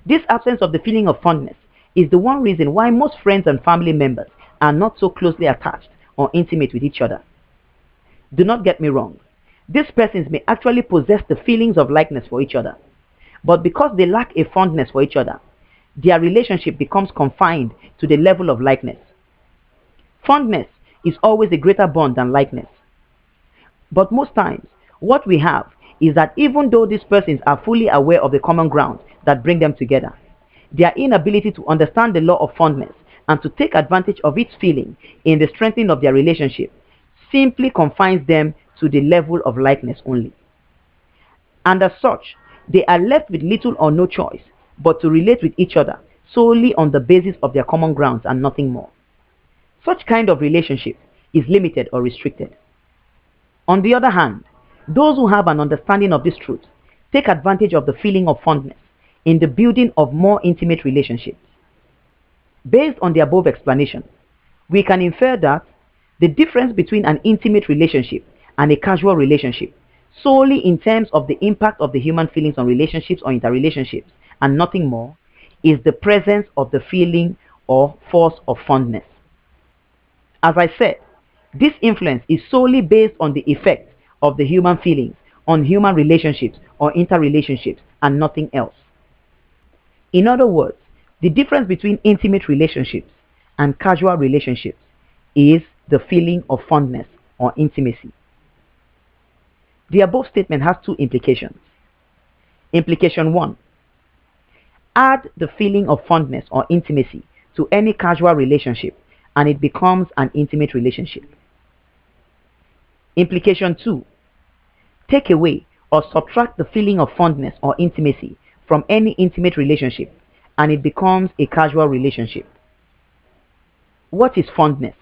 This absence of the feeling of fondness is the one reason why most friends and family members are not so closely attached or intimate with each other. Do not get me wrong. These persons may actually possess the feelings of likeness for each other, but because they lack a fondness for each other, their relationship becomes confined to the level of likeness. Fondness is always a greater bond than likeness. But most times, what we have is that even though these persons are fully aware of the common ground that bring them together, their inability to understand the law of fondness and to take advantage of its feeling in the strengthening of their relationship simply confines them to the level of likeness only. And as such, they are left with little or no choice but to relate with each other solely on the basis of their common grounds and nothing more. Such kind of relationship is limited or restricted. On the other hand, those who have an understanding of this truth take advantage of the feeling of fondness in the building of more intimate relationships. Based on the above explanation, we can infer that the difference between an intimate relationship and a casual relationship, solely in terms of the impact of the human feelings on relationships or interrelationships and nothing more, is the presence of the feeling or force of fondness. As I said, this influence is solely based on the effect of the human feelings on human relationships or interrelationships and nothing else. In other words, the difference between intimate relationships and casual relationships is the feeling of fondness or intimacy. The above statement has two implications. Implication 1. Add the feeling of fondness or intimacy to any casual relationship and it becomes an intimate relationship. Implication 2. Take away or subtract the feeling of fondness or intimacy from any intimate relationship and it becomes a casual relationship. What is fondness?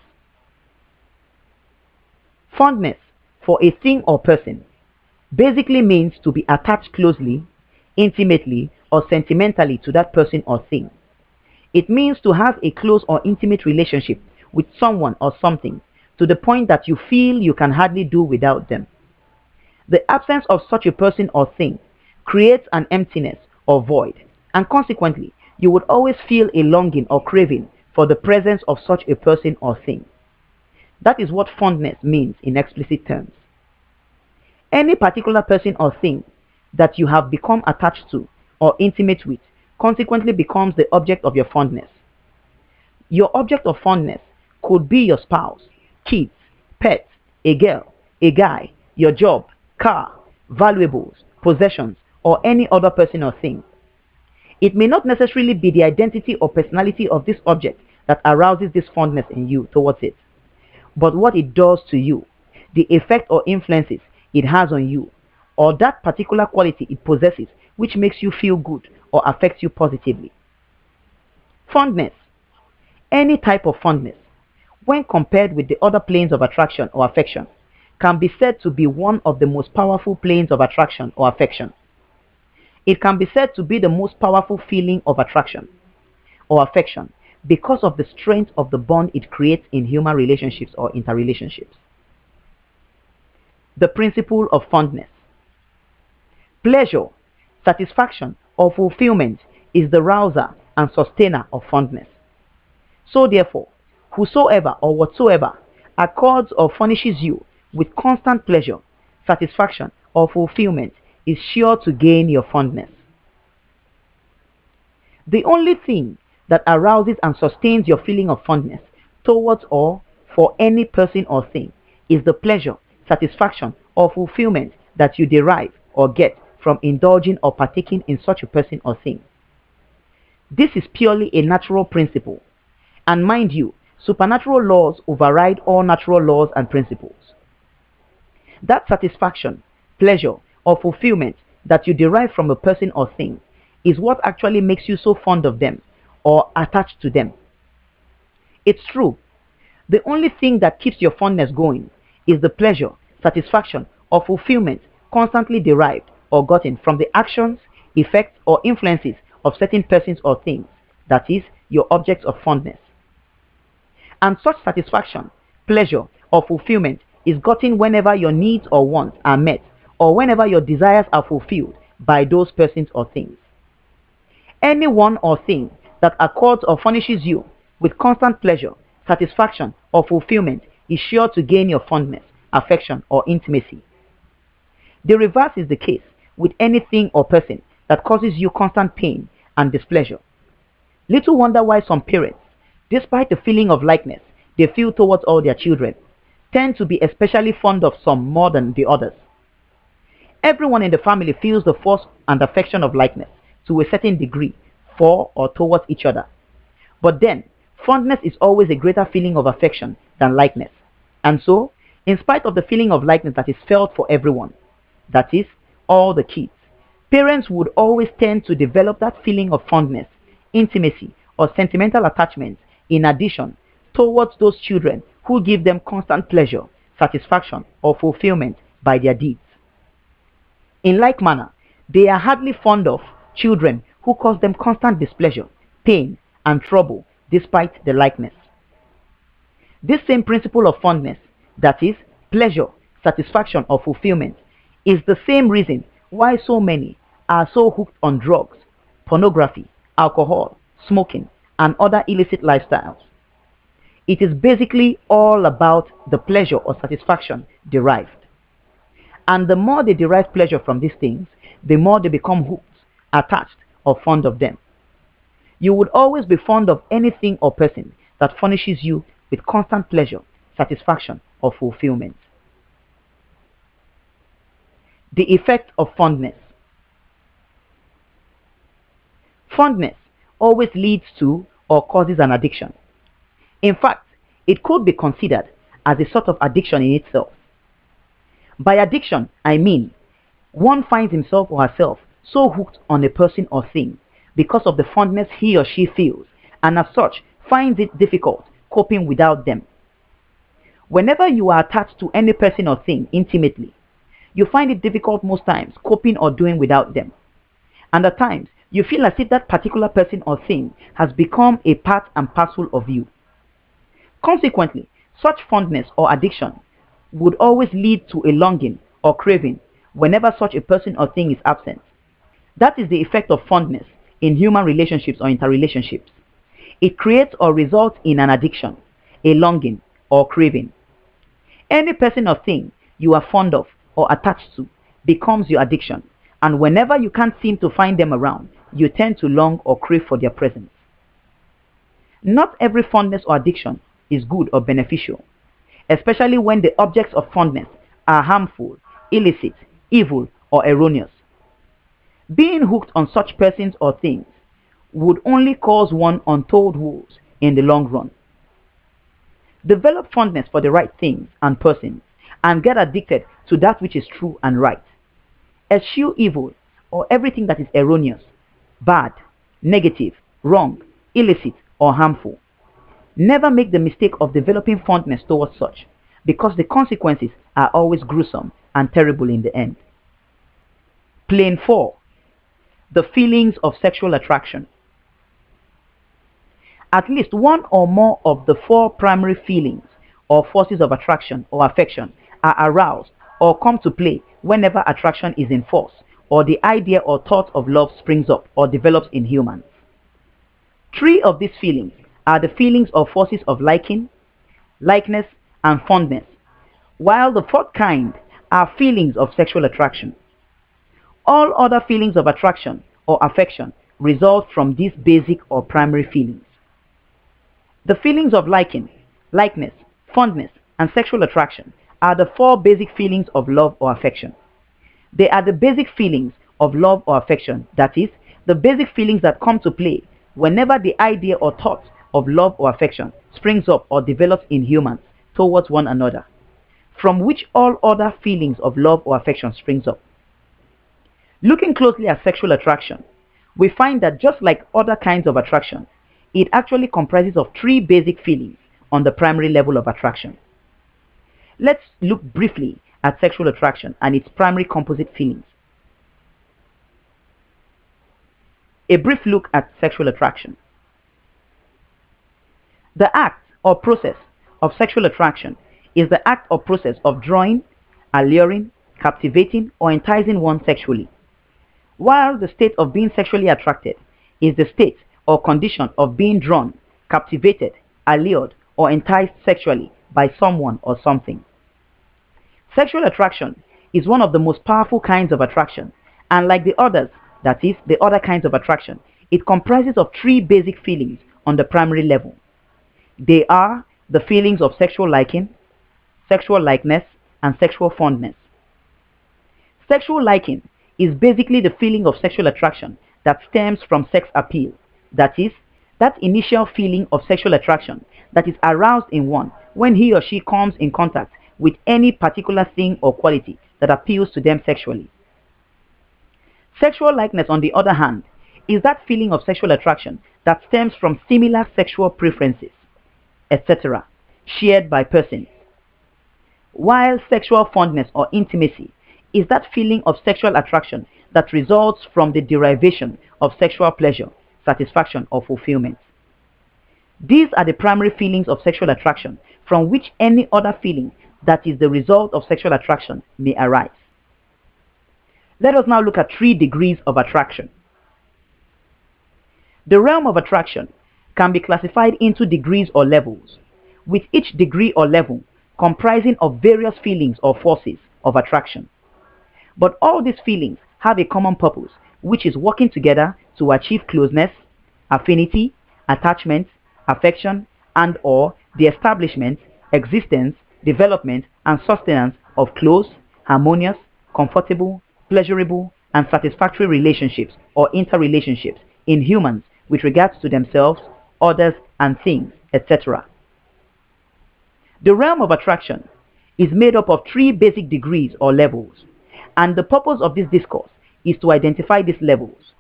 Fondness for a thing or person basically means to be attached closely, intimately, or sentimentally to that person or thing. It means to have a close or intimate relationship with someone or something to the point that you feel you can hardly do without them. The absence of such a person or thing creates an emptiness or void, and consequently, you would always feel a longing or craving for the presence of such a person or thing. That is what fondness means in explicit terms. Any particular person or thing that you have become attached to or intimate with consequently becomes the object of your fondness. Your object of fondness could be your spouse, kids, pets, a girl, a guy, your job, car, valuables, possessions, or any other person or thing. It may not necessarily be the identity or personality of this object that arouses this fondness in you towards it, but what it does to you, the effect or influences it has on you, or that particular quality it possesses which makes you feel good or affects you positively. Fondness. Any type of fondness, when compared with the other planes of attraction or affection, can be said to be one of the most powerful planes of attraction or affection. It can be said to be the most powerful feeling of attraction or affection because of the strength of the bond it creates in human relationships or interrelationships. The principle of fondness. Pleasure, satisfaction, or fulfillment is the rouser and sustainer of fondness. So therefore, whosoever or whatsoever accords or furnishes you with constant pleasure, satisfaction, or fulfillment is sure to gain your fondness. The only thing that arouses and sustains your feeling of fondness towards or for any person or thing is the pleasure, satisfaction, or fulfillment that you derive or get from indulging or partaking in such a person or thing. This is purely a natural principle, and mind you, supernatural laws override all natural laws and principles. That satisfaction, pleasure, or fulfillment that you derive from a person or thing is what actually makes you so fond of them or attached to them. It's true, the only thing that keeps your fondness going is the pleasure, satisfaction, or fulfillment constantly derived or gotten from the actions, effects, or influences of certain persons or things, that is, your objects of fondness. And such satisfaction, pleasure, or fulfillment is gotten whenever your needs or wants are met, or whenever your desires are fulfilled by those persons or things. Any one or thing that accords or furnishes you with constant pleasure, satisfaction, or fulfillment is sure to gain your fondness, affection, or intimacy. The reverse is the case with anything or person that causes you constant pain and displeasure. Little wonder why some parents, despite the feeling of likeness they feel towards all their children, tend to be especially fond of some more than the others. Everyone in the family feels the force and affection of likeness to a certain degree for or towards each other. But then, fondness is always a greater feeling of affection than likeness. And so, in spite of the feeling of likeness that is felt for everyone, that is, all the kids, parents would always tend to develop that feeling of fondness, intimacy, or sentimental attachment in addition towards those children who give them constant pleasure, satisfaction, or fulfillment by their deeds. In like manner, they are hardly fond of children who cause them constant displeasure, pain, and trouble despite the likeness. This same principle of fondness, that is, pleasure, satisfaction, or fulfillment, is the same reason why so many are so hooked on drugs, pornography, alcohol, smoking, and other illicit lifestyles. It is basically all about the pleasure or satisfaction derived. And the more they derive pleasure from these things, the more they become hooked, attached, or fond of them. You would always be fond of anything or person that furnishes you with constant pleasure, satisfaction, or fulfillment. The effect of fondness. Fondness always leads to or causes an addiction. In fact, it could be considered as a sort of addiction in itself. By addiction, I mean one finds himself or herself so hooked on a person or thing because of the fondness he or she feels, and as such finds it difficult coping without them. Whenever you are attached to any person or thing intimately, you find it difficult most times coping or doing without them. And at times, you feel as if that particular person or thing has become a part and parcel of you. Consequently, such fondness or addiction would always lead to a longing or craving whenever such a person or thing is absent. That is the effect of fondness in human relationships or interrelationships. It creates or results in an addiction, a longing, or craving. Any person or thing you are fond of or attached to becomes your addiction, and whenever you can't seem to find them around, you tend to long or crave for their presence. Not every fondness or addiction is good or beneficial, especially when the objects of fondness are harmful, illicit, evil, or erroneous. Being hooked on such persons or things would only cause one untold woes in the long run. Develop fondness for the right things and persons, and get addicted to that which is true and right. Eschew evil or everything that is erroneous, bad, negative, wrong, illicit, or harmful. Never make the mistake of developing fondness towards such, because the consequences are always gruesome and terrible in the end. Plane 4. The feelings of sexual attraction. At least one or more of the 4 primary feelings or forces of attraction or affection are aroused or come to play whenever attraction is in force, or the idea or thought of love springs up or develops in humans. 3 of these feelings are the feelings or forces of liking, likeness, and fondness, while the 4th kind are feelings of sexual attraction. All other feelings of attraction or affection result from these basic or primary feelings. The feelings of liking, likeness, fondness, and sexual attraction are the 4 basic feelings of love or affection. They are the basic feelings of love or affection, that is, the basic feelings that come to play whenever the idea or thought of love or affection springs up or develops in humans towards one another, from which all other feelings of love or affection springs up. Looking closely at sexual attraction, we find that just like other kinds of attraction, it actually comprises of 3 basic feelings on the primary level of attraction. Let's look briefly at sexual attraction and its primary composite feelings. A brief look at sexual attraction. The act or process of sexual attraction is the act or process of drawing, alluring, captivating, or enticing one sexually, while the state of being sexually attracted is the state or condition of being drawn, captivated, allured, or enticed sexually by someone or something. Sexual attraction is one of the most powerful kinds of attraction, and like the others, that is, the other kinds of attraction, it comprises of 3 basic feelings on the primary level. They are the feelings of sexual liking, sexual likeness, and sexual fondness. Sexual liking is basically the feeling of sexual attraction that stems from sex appeal, that is, that initial feeling of sexual attraction that is aroused in one when he or she comes in contact with any particular thing or quality that appeals to them sexually. Sexual likeness, on the other hand, is that feeling of sexual attraction that stems from similar sexual preferences, etc., shared by persons. While sexual fondness or intimacy is that feeling of sexual attraction that results from the derivation of sexual pleasure, satisfaction, or fulfillment. These are the primary feelings of sexual attraction from which any other feeling that is the result of sexual attraction may arise. Let us now look at 3 degrees of attraction. The realm of attraction can be classified into degrees or levels, with each degree or level comprising of various feelings or forces of attraction. But all these feelings have a common purpose, which is working together to achieve closeness, affinity, attachment, affection, and/or the establishment, existence, development, and sustenance of close, harmonious, comfortable, pleasurable, and satisfactory relationships or interrelationships in humans with regards to themselves, others, and things, etc. The realm of attraction is made up of 3 basic degrees or levels, and the purpose of this discourse is to identify these levels.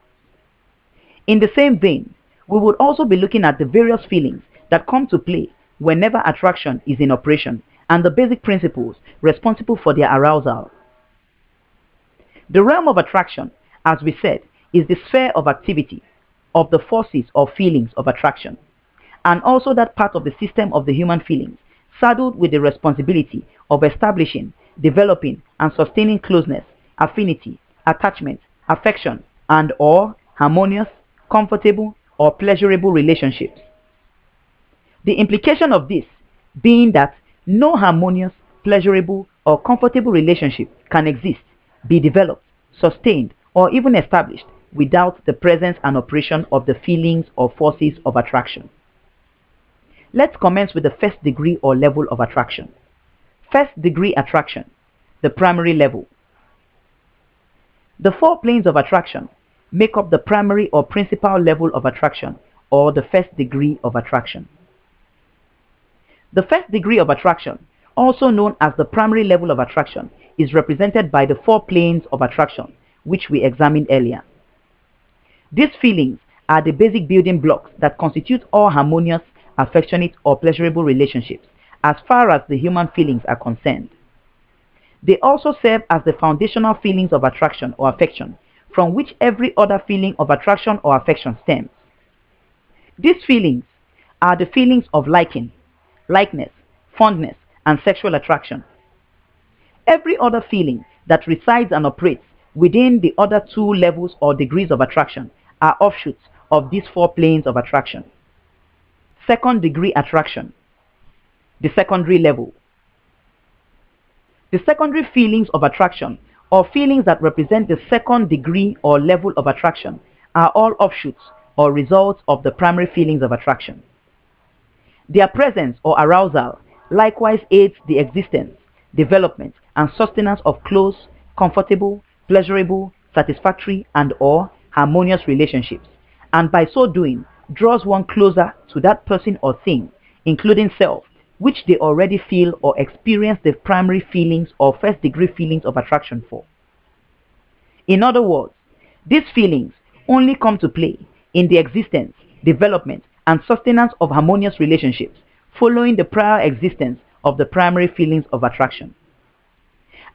In the same vein, we would also be looking at the various feelings that come to play whenever attraction is in operation and the basic principles responsible for their arousal. The realm of attraction, as we said, is the sphere of activity of the forces or feelings of attraction, and also that part of the system of the human feelings saddled with the responsibility of establishing, developing, and sustaining closeness, affinity, attachment, affection, and/or harmonious, comfortable, or pleasurable relationships. The implication of this being that no harmonious, pleasurable, or comfortable relationship can exist, be developed, sustained, or even established without the presence and operation of the feelings or forces of attraction. Let's commence with the first degree or level of attraction. First degree attraction, the primary level. The 4 planes of attraction make up the primary or principal level of attraction, or the first degree of attraction. The first degree of attraction, also known as the primary level of attraction, is represented by the 4 planes of attraction, which we examined earlier. These feelings are the basic building blocks that constitute all harmonious, affectionate, or pleasurable relationships as far as the human feelings are concerned. They also serve as the foundational feelings of attraction or affection, from which every other feeling of attraction or affection stems. These feelings are the feelings of liking, likeness, fondness, and sexual attraction. Every other feeling that resides and operates within the other 2 levels or degrees of attraction are offshoots of these 4 planes of attraction. Second degree attraction, the secondary level. The secondary feelings of attraction, or feelings that represent the second degree or level of attraction, are all offshoots or results of the primary feelings of attraction. Their presence or arousal likewise aids the existence, development, and sustenance of close, comfortable, pleasurable, satisfactory, and/or harmonious relationships, and by so doing draws one closer to that person or thing, including self, which they already feel or experience the primary feelings or first degree feelings of attraction for. In other words, these feelings only come to play in the existence, development, and sustenance of harmonious relationships following the prior existence of the primary feelings of attraction.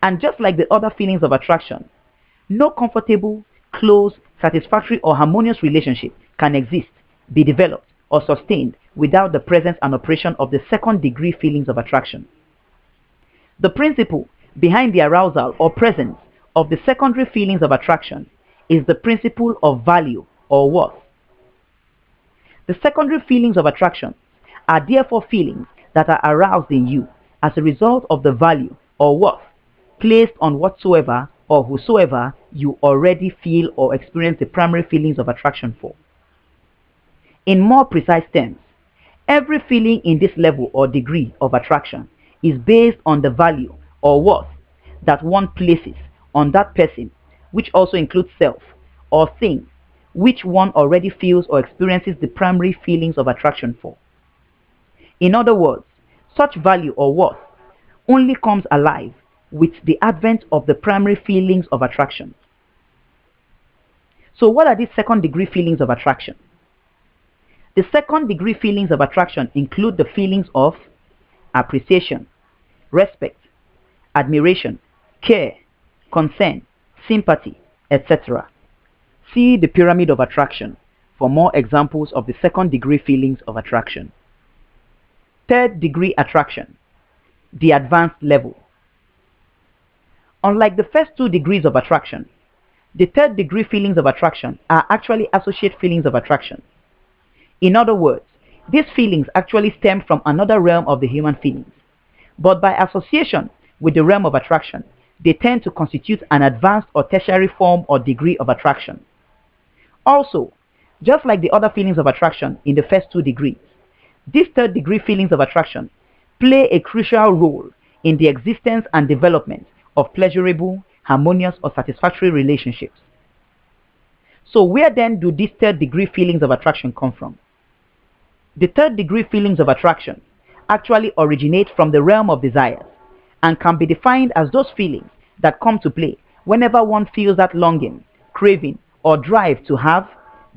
And just like the other feelings of attraction, no comfortable, close, satisfactory, or harmonious relationship can exist, be developed, or sustained without the presence and operation of the second degree feelings of attraction. The principle behind the arousal or presence of the secondary feelings of attraction is the principle of value or worth. The secondary feelings of attraction are therefore feelings that are aroused in you as a result of the value or worth placed on whatsoever or whosoever you already feel or experience the primary feelings of attraction for. In more precise terms, every feeling in this level or degree of attraction is based on the value or worth that one places on that person, which also includes self, or thing, which one already feels or experiences the primary feelings of attraction for. In other words, such value or worth only comes alive with the advent of the primary feelings of attraction. So what are these second degree feelings of attraction? The second degree feelings of attraction include the feelings of appreciation, respect, admiration, care, concern, sympathy, etc. See the pyramid of attraction for more examples of the second degree feelings of attraction. Third degree attraction, the advanced level. Unlike the first 2 degrees of attraction, the third degree feelings of attraction are actually associate feelings of attraction. In other words, these feelings actually stem from another realm of the human feelings, but by association with the realm of attraction, they tend to constitute an advanced or tertiary form or degree of attraction. Also, just like the other feelings of attraction in the first 2 degrees, these third degree feelings of attraction play a crucial role in the existence and development of pleasurable, harmonious, or satisfactory relationships. So where then do these third degree feelings of attraction come from? The third degree feelings of attraction actually originate from the realm of desires and can be defined as those feelings that come to play whenever one feels that longing, craving, or drive to have,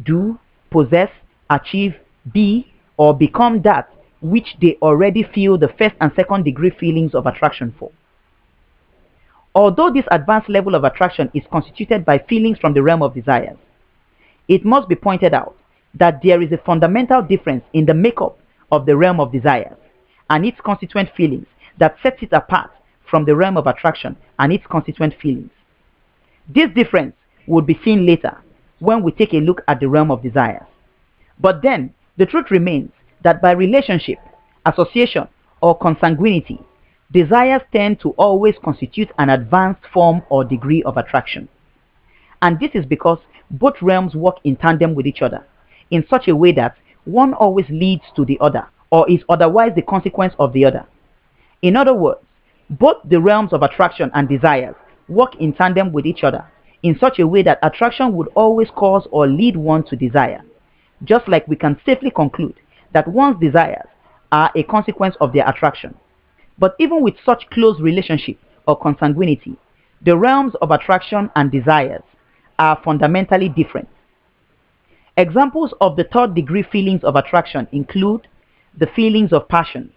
do, possess, achieve, be, or become that which they already feel the first and second degree feelings of attraction for. Although this advanced level of attraction is constituted by feelings from the realm of desires, it must be pointed out that there is a fundamental difference in the makeup of the realm of desires and its constituent feelings that sets it apart from the realm of attraction and its constituent feelings. This difference would be seen later when we take a look at the realm of desires. But then, the truth remains that by relationship, association, or consanguinity, desires tend to always constitute an advanced form or degree of attraction. And this is because both realms work in tandem with each other, in such a way that one always leads to the other, or is otherwise the consequence of the other. In other words, both the realms of attraction and desires work in tandem with each other, in such a way that attraction would always cause or lead one to desire, just like we can safely conclude that one's desires are a consequence of their attraction. But even with such close relationship or consanguinity, the realms of attraction and desires are fundamentally different. Examples of the third degree feelings of attraction include the feelings of passion,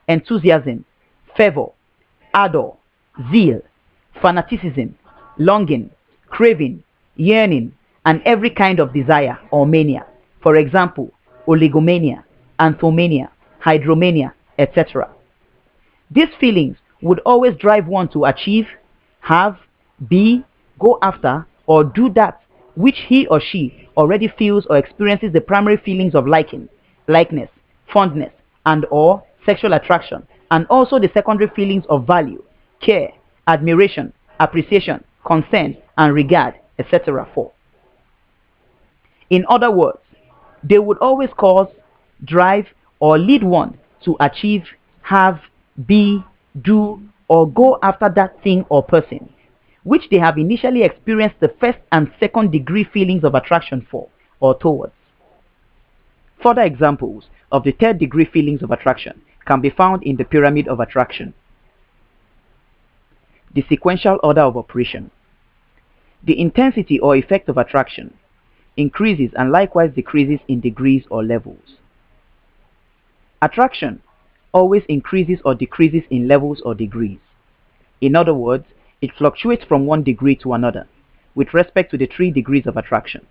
enthusiasm, fervor, ardor, zeal, fanaticism, longing, craving, yearning, and every kind of desire or mania. For example, oligomania, anthomania, hydromania, etc. These feelings would always drive one to achieve, have, be, go after, or do that which he or she already feels or experiences the primary feelings of liking, likeness, fondness, and or sexual attraction, and also the secondary feelings of value, care, admiration, appreciation, concern, and regard, etc. for. In other words, they would always cause, drive, or lead one to achieve, have, be, do, or go after that thing or person, which they have initially experienced the first and second degree feelings of attraction for or towards. Further examples of the third degree feelings of attraction can be found in the pyramid of attraction. The sequential order of operation. The intensity or effect of attraction increases and likewise decreases in degrees or levels. Attraction always increases or decreases in levels or degrees. In other words, it fluctuates from one degree to another with respect to the 3 degrees of attraction.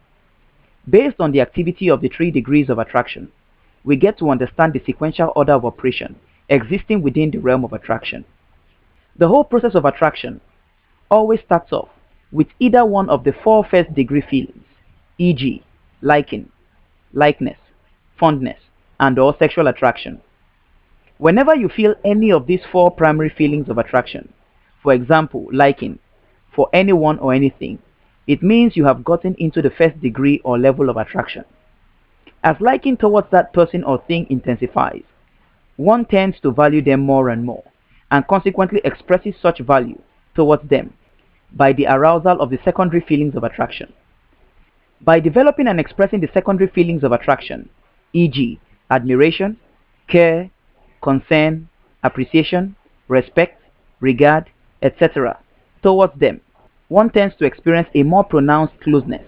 Based on the activity of the 3 degrees of attraction, we get to understand the sequential order of operation existing within the realm of attraction. The whole process of attraction always starts off with either one of the 4 first degree feelings, e.g., liking, likeness, fondness, and or sexual attraction. Whenever you feel any of these 4 primary feelings of attraction, for example, liking for anyone or anything, it means you have gotten into the first degree or level of attraction. As liking towards that person or thing intensifies, one tends to value them more and more, and consequently expresses such value towards them by the arousal of the secondary feelings of attraction. By developing and expressing the secondary feelings of attraction, e.g., admiration, care, concern, appreciation, respect, regard, etc., towards them, one tends to experience a more pronounced closeness,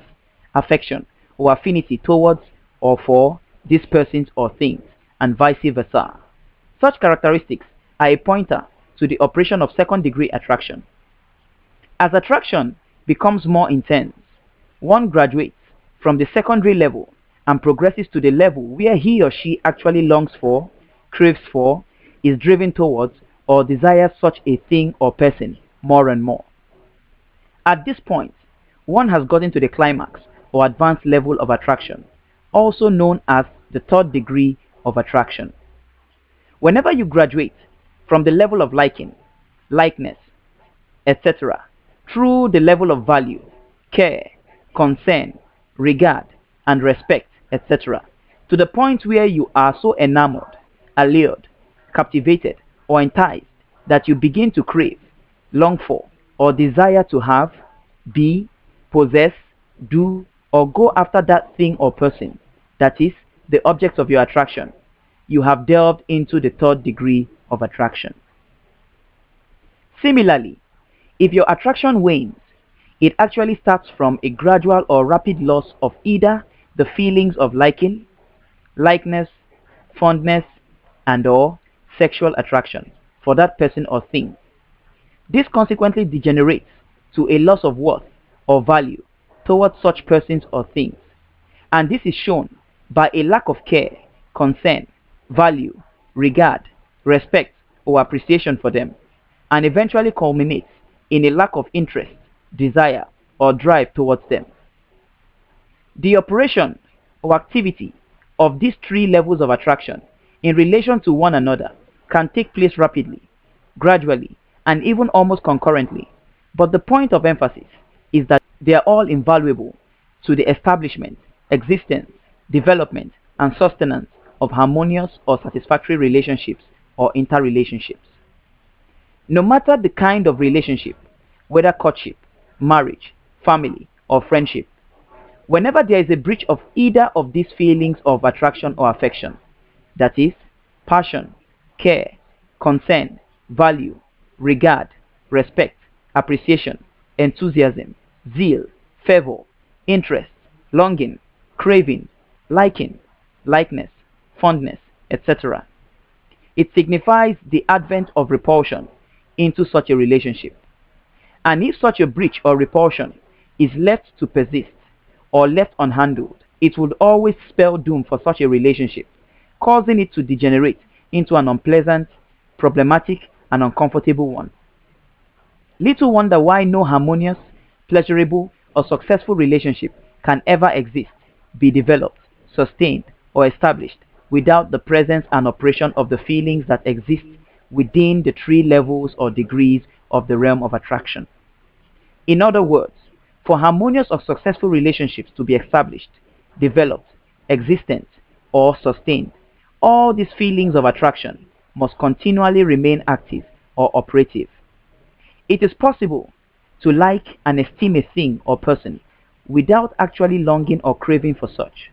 affection, or affinity towards or for these persons or things, and vice versa. Such characteristics are a pointer to the operation of second degree attraction. As attraction becomes more intense, one graduates from the secondary level and progresses to the level where he or she actually longs for, craves for, is driven towards, or desires such a thing or person more and more. At this point, one has gotten to the climax or advanced level of attraction, also known as the third degree of attraction. Whenever you graduate from the level of liking, likeness, etc., through the level of value, care, concern, regard, and respect, etc., to the point where you are so enamored, allured, captivated, or enticed that you begin to crave, long for, or desire to have, be, possess, do, or go after that thing or person, that is, the object of your attraction, you have delved into the third degree of attraction. Similarly, if your attraction wanes, it actually starts from a gradual or rapid loss of either the feelings of liking, likeness, fondness, and or sexual attraction for that person or thing. This consequently degenerates to a loss of worth or value towards such persons or things, and this is shown by a lack of care, concern, value, regard, respect, or appreciation for them, and eventually culminates in a lack of interest, desire, or drive towards them. The operation or activity of these 3 levels of attraction in relation to one another can take place rapidly, gradually, and even almost concurrently, but the point of emphasis is that they are all invaluable to the establishment, existence, development, and sustenance of harmonious or satisfactory relationships or interrelationships. No matter the kind of relationship, whether courtship, marriage, family, or friendship. Whenever there is a breach of either of these feelings of attraction or affection, that is, passion, care, concern, value, regard, respect, appreciation, enthusiasm, zeal, fervor, interest, longing, craving, liking, likeness, fondness, etc., it signifies the advent of repulsion into such a relationship. And if such a breach or repulsion is left to persist or left unhandled, it would always spell doom for such a relationship, causing it to degenerate into an unpleasant, problematic, and uncomfortable one. Little wonder why no harmonious, pleasurable, or successful relationship can ever exist, be developed, sustained, or established without the presence and operation of the feelings that exist within the 3 levels or degrees of the realm of attraction. In other words, for harmonious or successful relationships to be established, developed, existent, or sustained, all these feelings of attraction must continually remain active or operative. It is possible to like and esteem a thing or person without actually longing or craving for such.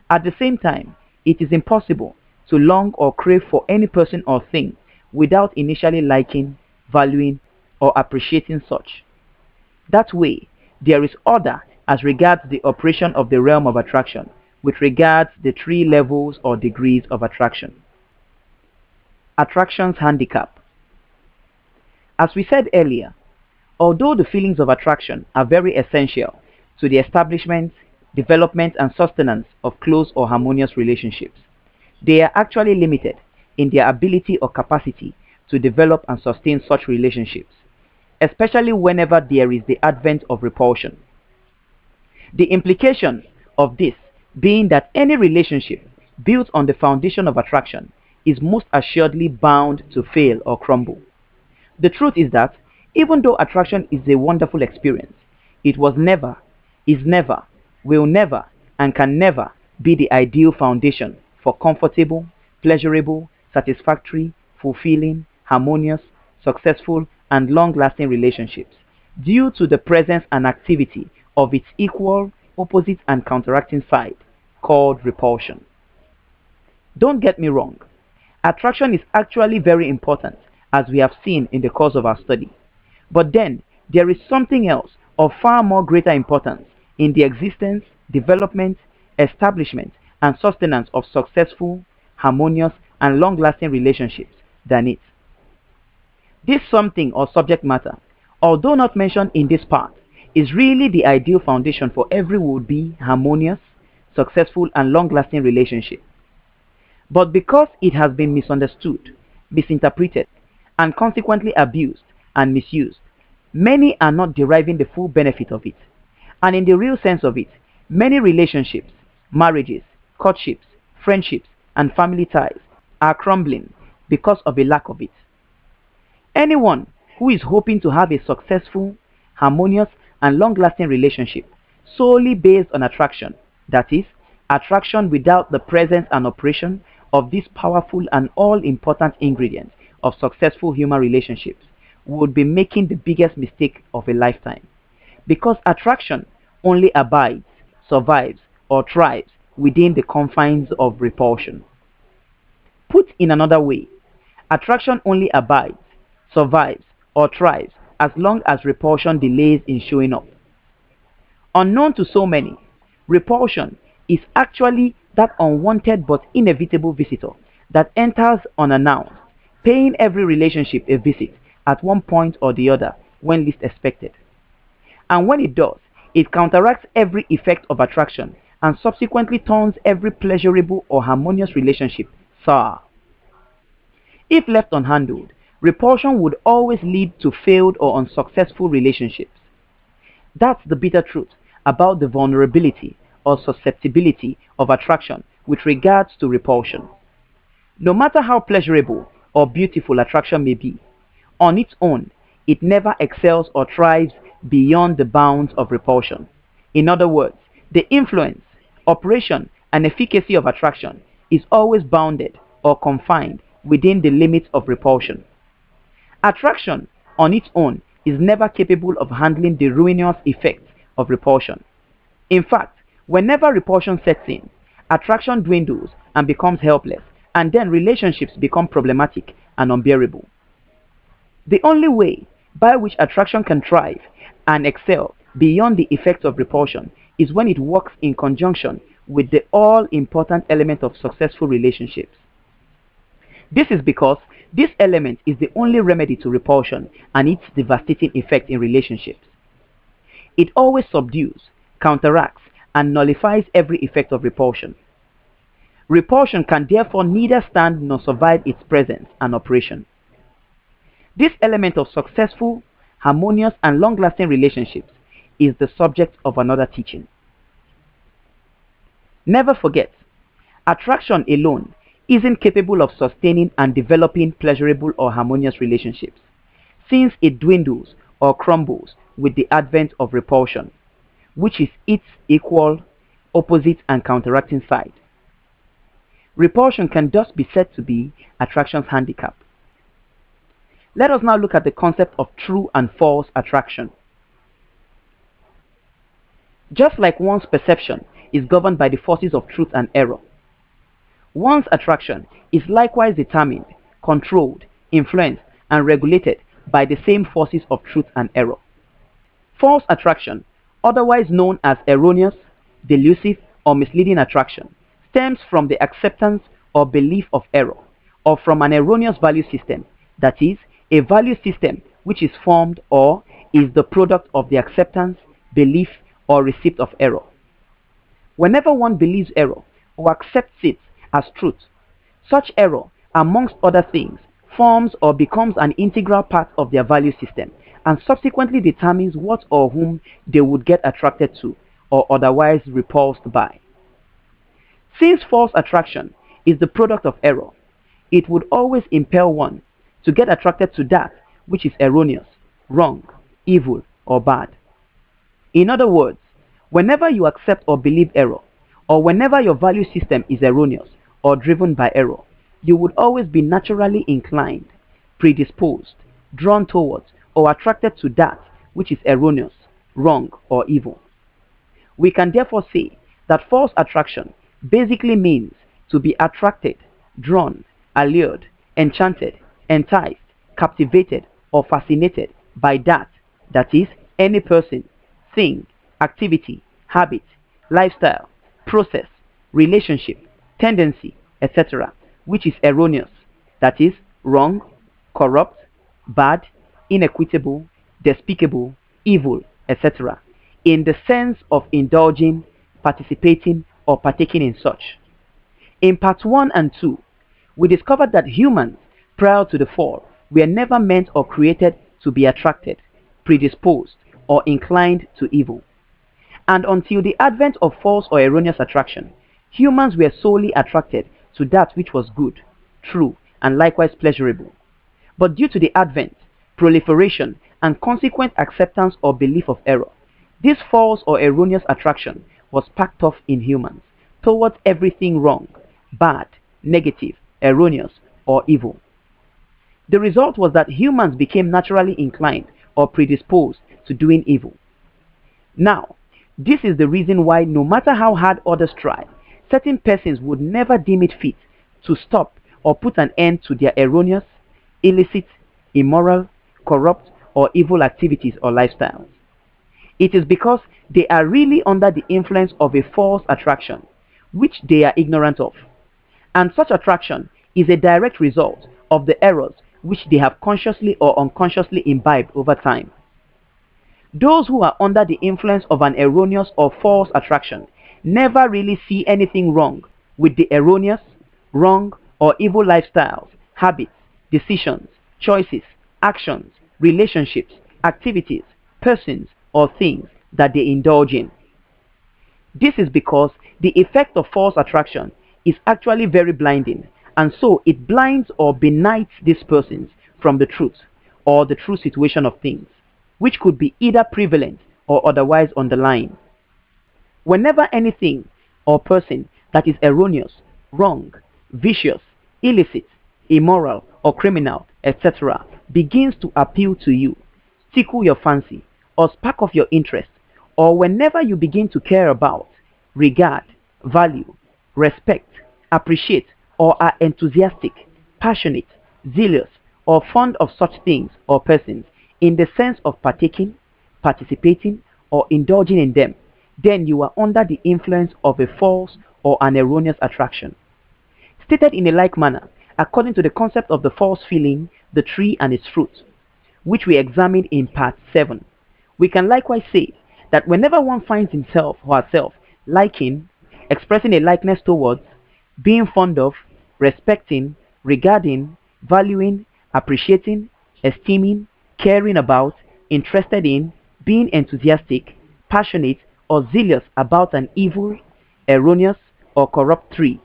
At the same time, it is impossible to long or crave for any person or thing without initially liking, valuing, or appreciating such. That way, there is order as regards the operation of the realm of attraction with regards the 3 levels or degrees of attraction. Attraction's handicap. As we said earlier, although the feelings of attraction are very essential to the establishment, development, and sustenance of close or harmonious relationships, they are actually limited in their ability or capacity to develop and sustain such relationships, especially whenever there is the advent of repulsion. The implication of this being that any relationship built on the foundation of attraction is most assuredly bound to fail or crumble. The truth is that even though attraction is a wonderful experience, it was never, is never, will never, and can never be the ideal foundation for comfortable, pleasurable, satisfactory, fulfilling, harmonious, successful, and long-lasting relationships due to the presence and activity of its equal, opposite, and counteracting side called repulsion. Don't get me wrong, attraction is actually very important, as we have seen in the course of our study. But then, there is something else of far more greater importance in the existence, development, establishment, and sustenance of successful, harmonious, and long-lasting relationships than it. This something or subject matter, although not mentioned in this part, is really the ideal foundation for every would-be harmonious, successful, and long-lasting relationship. But because it has been misunderstood, misinterpreted, and consequently abused and misused, many are not deriving the full benefit of it. And in the real sense of it, many relationships, marriages, courtships, friendships, and family ties are crumbling because of a lack of it. Anyone who is hoping to have a successful, harmonious, and long-lasting relationship solely based on attraction, that is, attraction without the presence and operation of this powerful and all-important ingredient of successful human relationships, would be making the biggest mistake of a lifetime. Because attraction only abides, survives, or thrives within the confines of repulsion. Put in another way, attraction only abides, survives, or thrives as long as repulsion delays in showing up. Unknown to so many, repulsion is actually that unwanted but inevitable visitor that enters unannounced, paying every relationship a visit at one point or the other when least expected. And when it does, it counteracts every effect of attraction and subsequently turns every pleasurable or harmonious relationship sour. If left unhandled, repulsion would always lead to failed or unsuccessful relationships. That's the bitter truth about the vulnerability or susceptibility of attraction with regards to repulsion. No matter how pleasurable or beautiful attraction may be, on its own, it never excels or thrives beyond the bounds of repulsion. In other words, the influence, operation, and efficacy of attraction is always bounded or confined within the limits of repulsion. Attraction, on its own, is never capable of handling the ruinous effects of repulsion. In fact, whenever repulsion sets in, attraction dwindles and becomes helpless, and then relationships become problematic and unbearable. The only way by which attraction can thrive and excel beyond the effects of repulsion is when it works in conjunction with the all-important element of successful relationships. This is because this element is the only remedy to repulsion and its devastating effect in relationships. It always subdues, counteracts, and nullifies every effect of repulsion. Repulsion can therefore neither stand nor survive its presence and operation. This element of successful, harmonious, and long-lasting relationships is the subject of another teaching. Never forget, attraction alone isn't capable of sustaining and developing pleasurable or harmonious relationships, since it dwindles or crumbles with the advent of repulsion, which is its equal, opposite, and counteracting side. Repulsion can thus be said to be attraction's handicap. Let us now look at the concept of true and false attraction. Just like one's perception is governed by the forces of truth and error, one's attraction is likewise determined, controlled, influenced, and regulated by the same forces of truth and error. False attraction, otherwise known as erroneous, delusive, or misleading attraction, stems from the acceptance or belief of error, or from an erroneous value system, that is, a value system which is formed or is the product of the acceptance, belief, or receipt of error. Whenever one believes error or accepts it as truth, such error, amongst other things, forms or becomes an integral part of their value system and subsequently determines what or whom they would get attracted to or otherwise repulsed by. Since false attraction is the product of error, it would always impel one to get attracted to that which is erroneous, wrong, evil, or bad. In other words, whenever you accept or believe error, or whenever your value system is erroneous or driven by error, you would always be naturally inclined, predisposed, drawn towards, or attracted to that which is erroneous, wrong, or evil. We can therefore say that false attraction basically means to be attracted, drawn, allured, enchanted, enticed, captivated, or fascinated by that is, any person, thing, activity, habit, lifestyle, process, relationship, tendency, etc., which is erroneous, that is, wrong, corrupt, bad, inequitable, despicable, evil, etc., in the sense of indulging, participating, or partaking in such. In parts 1 and 2, we discovered that humans, prior to the fall, were never meant or created to be attracted, predisposed, or inclined to evil. And until the advent of false or erroneous attraction, humans were solely attracted to that which was good, true, and likewise pleasurable. But due to the advent, proliferation, and consequent acceptance or belief of error, this false or erroneous attraction was packed off in humans towards everything wrong, bad, negative, erroneous, or evil. The result was that humans became naturally inclined or predisposed to doing evil. Now, this is the reason why no matter how hard others try, certain persons would never deem it fit to stop or put an end to their erroneous, illicit, immoral, corrupt, or evil activities or lifestyles. It is because they are really under the influence of a false attraction, which they are ignorant of. And such attraction is a direct result of the errors which they have consciously or unconsciously imbibed over time. Those who are under the influence of an erroneous or false attraction never really see anything wrong with the erroneous, wrong, or evil lifestyles, habits, decisions, choices, actions, relationships, activities, persons, or things that they indulge in. This is because the effect of false attraction is actually very blinding, and so it blinds or benights these persons from the truth or the true situation of things, which could be either prevalent or otherwise underlying. Whenever anything or person that is erroneous, wrong, vicious, illicit, immoral, or criminal, etc., begins to appeal to you, tickle your fancy, or spark off your interest, or whenever you begin to care about, regard, value, respect, appreciate, or are enthusiastic, passionate, zealous, or fond of such things or persons in the sense of partaking, participating, or indulging in them, then you are under the influence of a false or an erroneous attraction. Stated in a like manner, according to the concept of the false feeling, the tree and its fruit, which we examined in part 7, we can likewise say that whenever one finds himself or herself liking, expressing a likeness towards, being fond of, respecting, regarding, valuing, appreciating, esteeming, caring about, interested in, being enthusiastic, passionate, or zealous about an evil, erroneous, or corrupt tree,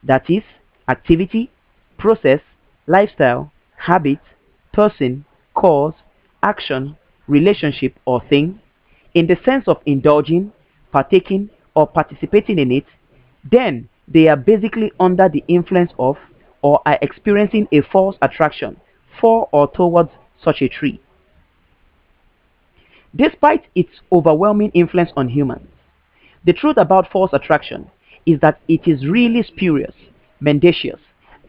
that is, activity, process, lifestyle, habit, person, cause, action, relationship, or thing, in the sense of indulging, partaking, or participating in it, then they are basically under the influence of or are experiencing a false attraction for or towards such a tree. Despite its overwhelming influence on humans, the truth about false attraction is that it is really spurious, mendacious,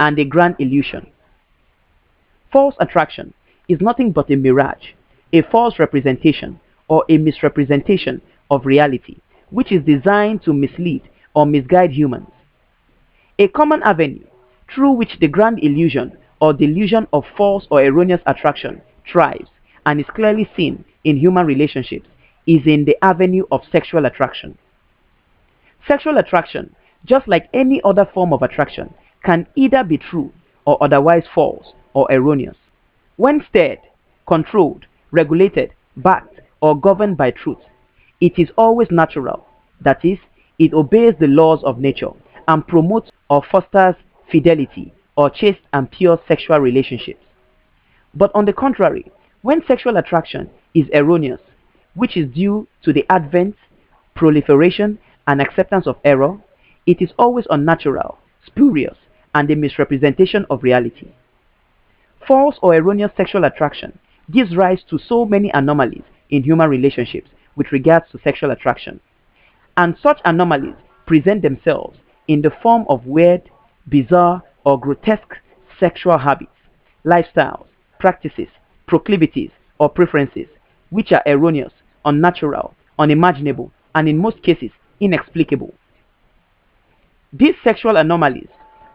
and a grand illusion. False attraction is nothing but a mirage, a false representation, or a misrepresentation of reality, which is designed to mislead or misguide humans. A common avenue through which the grand illusion or delusion of false or erroneous attraction thrives and is clearly seen in human relationships is in the avenue of sexual attraction. Sexual attraction, just like any other form of attraction, can either be true or otherwise false or erroneous. When stirred, controlled, regulated, backed, or governed by truth, it is always natural, that is, it obeys the laws of nature and promotes or fosters fidelity or chaste and pure sexual relationships. But on the contrary, when sexual attraction is erroneous, which is due to the advent, proliferation, and acceptance of error, it is always unnatural, spurious, and a misrepresentation of reality. False or erroneous sexual attraction gives rise to so many anomalies in human relationships with regards to sexual attraction. And such anomalies present themselves in the form of weird, bizarre, or grotesque sexual habits, lifestyles, practices, proclivities, or preferences, which are erroneous, unnatural, unimaginable, and in most cases, inexplicable. These sexual anomalies,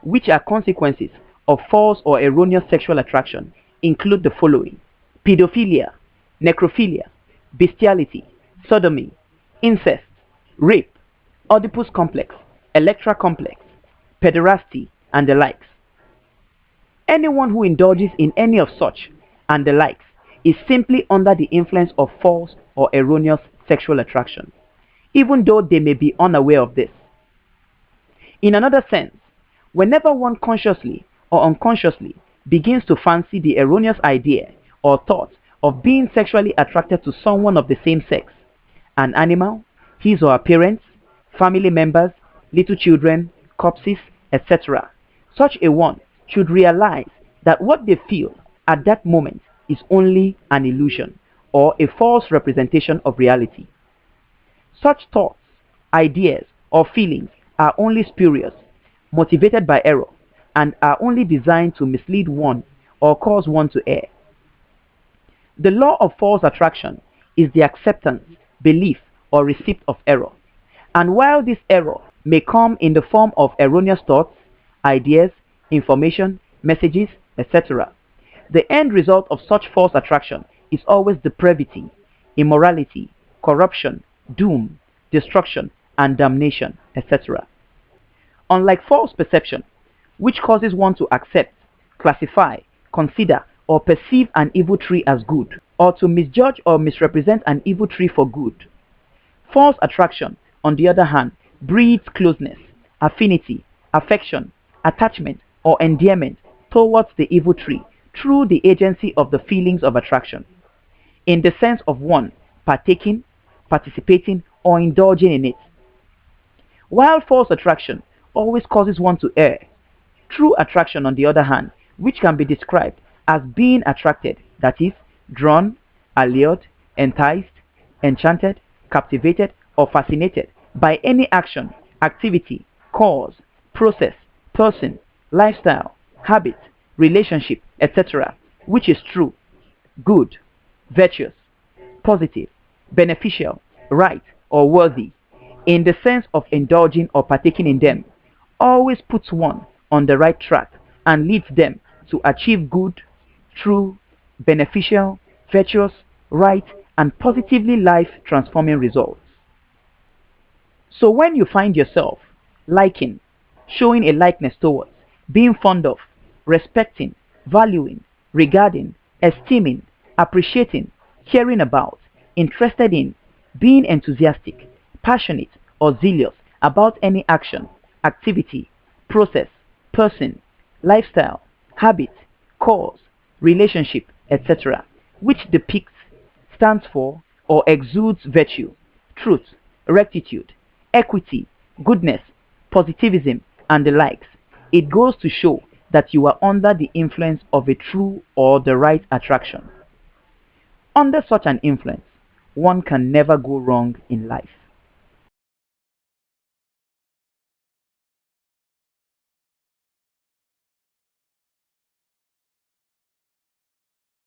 which are consequences of false or erroneous sexual attraction, include the following: pedophilia, necrophilia, bestiality, sodomy, incest, rape, Oedipus complex, Electra complex, pederasty, and the likes. Anyone who indulges in any of such and the likes is simply under the influence of false or erroneous sexual attraction, even though they may be unaware of this. In another sense, whenever one consciously or unconsciously begins to fancy the erroneous idea or thought of being sexually attracted to someone of the same sex, an animal, his or her parents, family members, little children, corpses, etc., such a one should realize that what they feel at that moment is only an illusion or a false representation of reality. Such thoughts, ideas, or feelings are only spurious, motivated by error, and are only designed to mislead one or cause one to err. The law of false attraction is the acceptance, belief, or receipt of error. And while this error may come in the form of erroneous thoughts, ideas, information, messages, etc., the end result of such false attraction is always depravity, immorality, corruption, doom, destruction, and damnation, etc. Unlike false perception, which causes one to accept, classify, consider, or perceive an evil tree as good, or to misjudge or misrepresent an evil tree for good, false attraction, on the other hand, breeds closeness, affinity, affection, attachment, or endearment towards the evil tree through the agency of the feelings of attraction, in the sense of one partaking, participating, or indulging in it. While false attraction always causes one to err, true attraction, on the other hand, which can be described as being attracted, that is, drawn, allured, enticed, enchanted, captivated, or fascinated by any action, activity, cause, process, person, lifestyle, habit, relationship, etc., which is true, good, virtuous, positive, beneficial, right, or worthy, in the sense of indulging or partaking in them, always puts one on the right track and leads them to achieve good, true, beneficial, virtuous, right, and positively life-transforming results. So when you find yourself liking, showing a likeness towards, being fond of, respecting, valuing, regarding, esteeming, appreciating, caring about, interested in, being enthusiastic, passionate, or zealous about any action, activity, process, person, lifestyle, habit, cause, relationship, etc., which depicts, stands for, or exudes virtue, truth, rectitude, equity, goodness, positivism, and the likes, it goes to show that you are under the influence of a true or the right attraction. Under such an influence, one can never go wrong in life.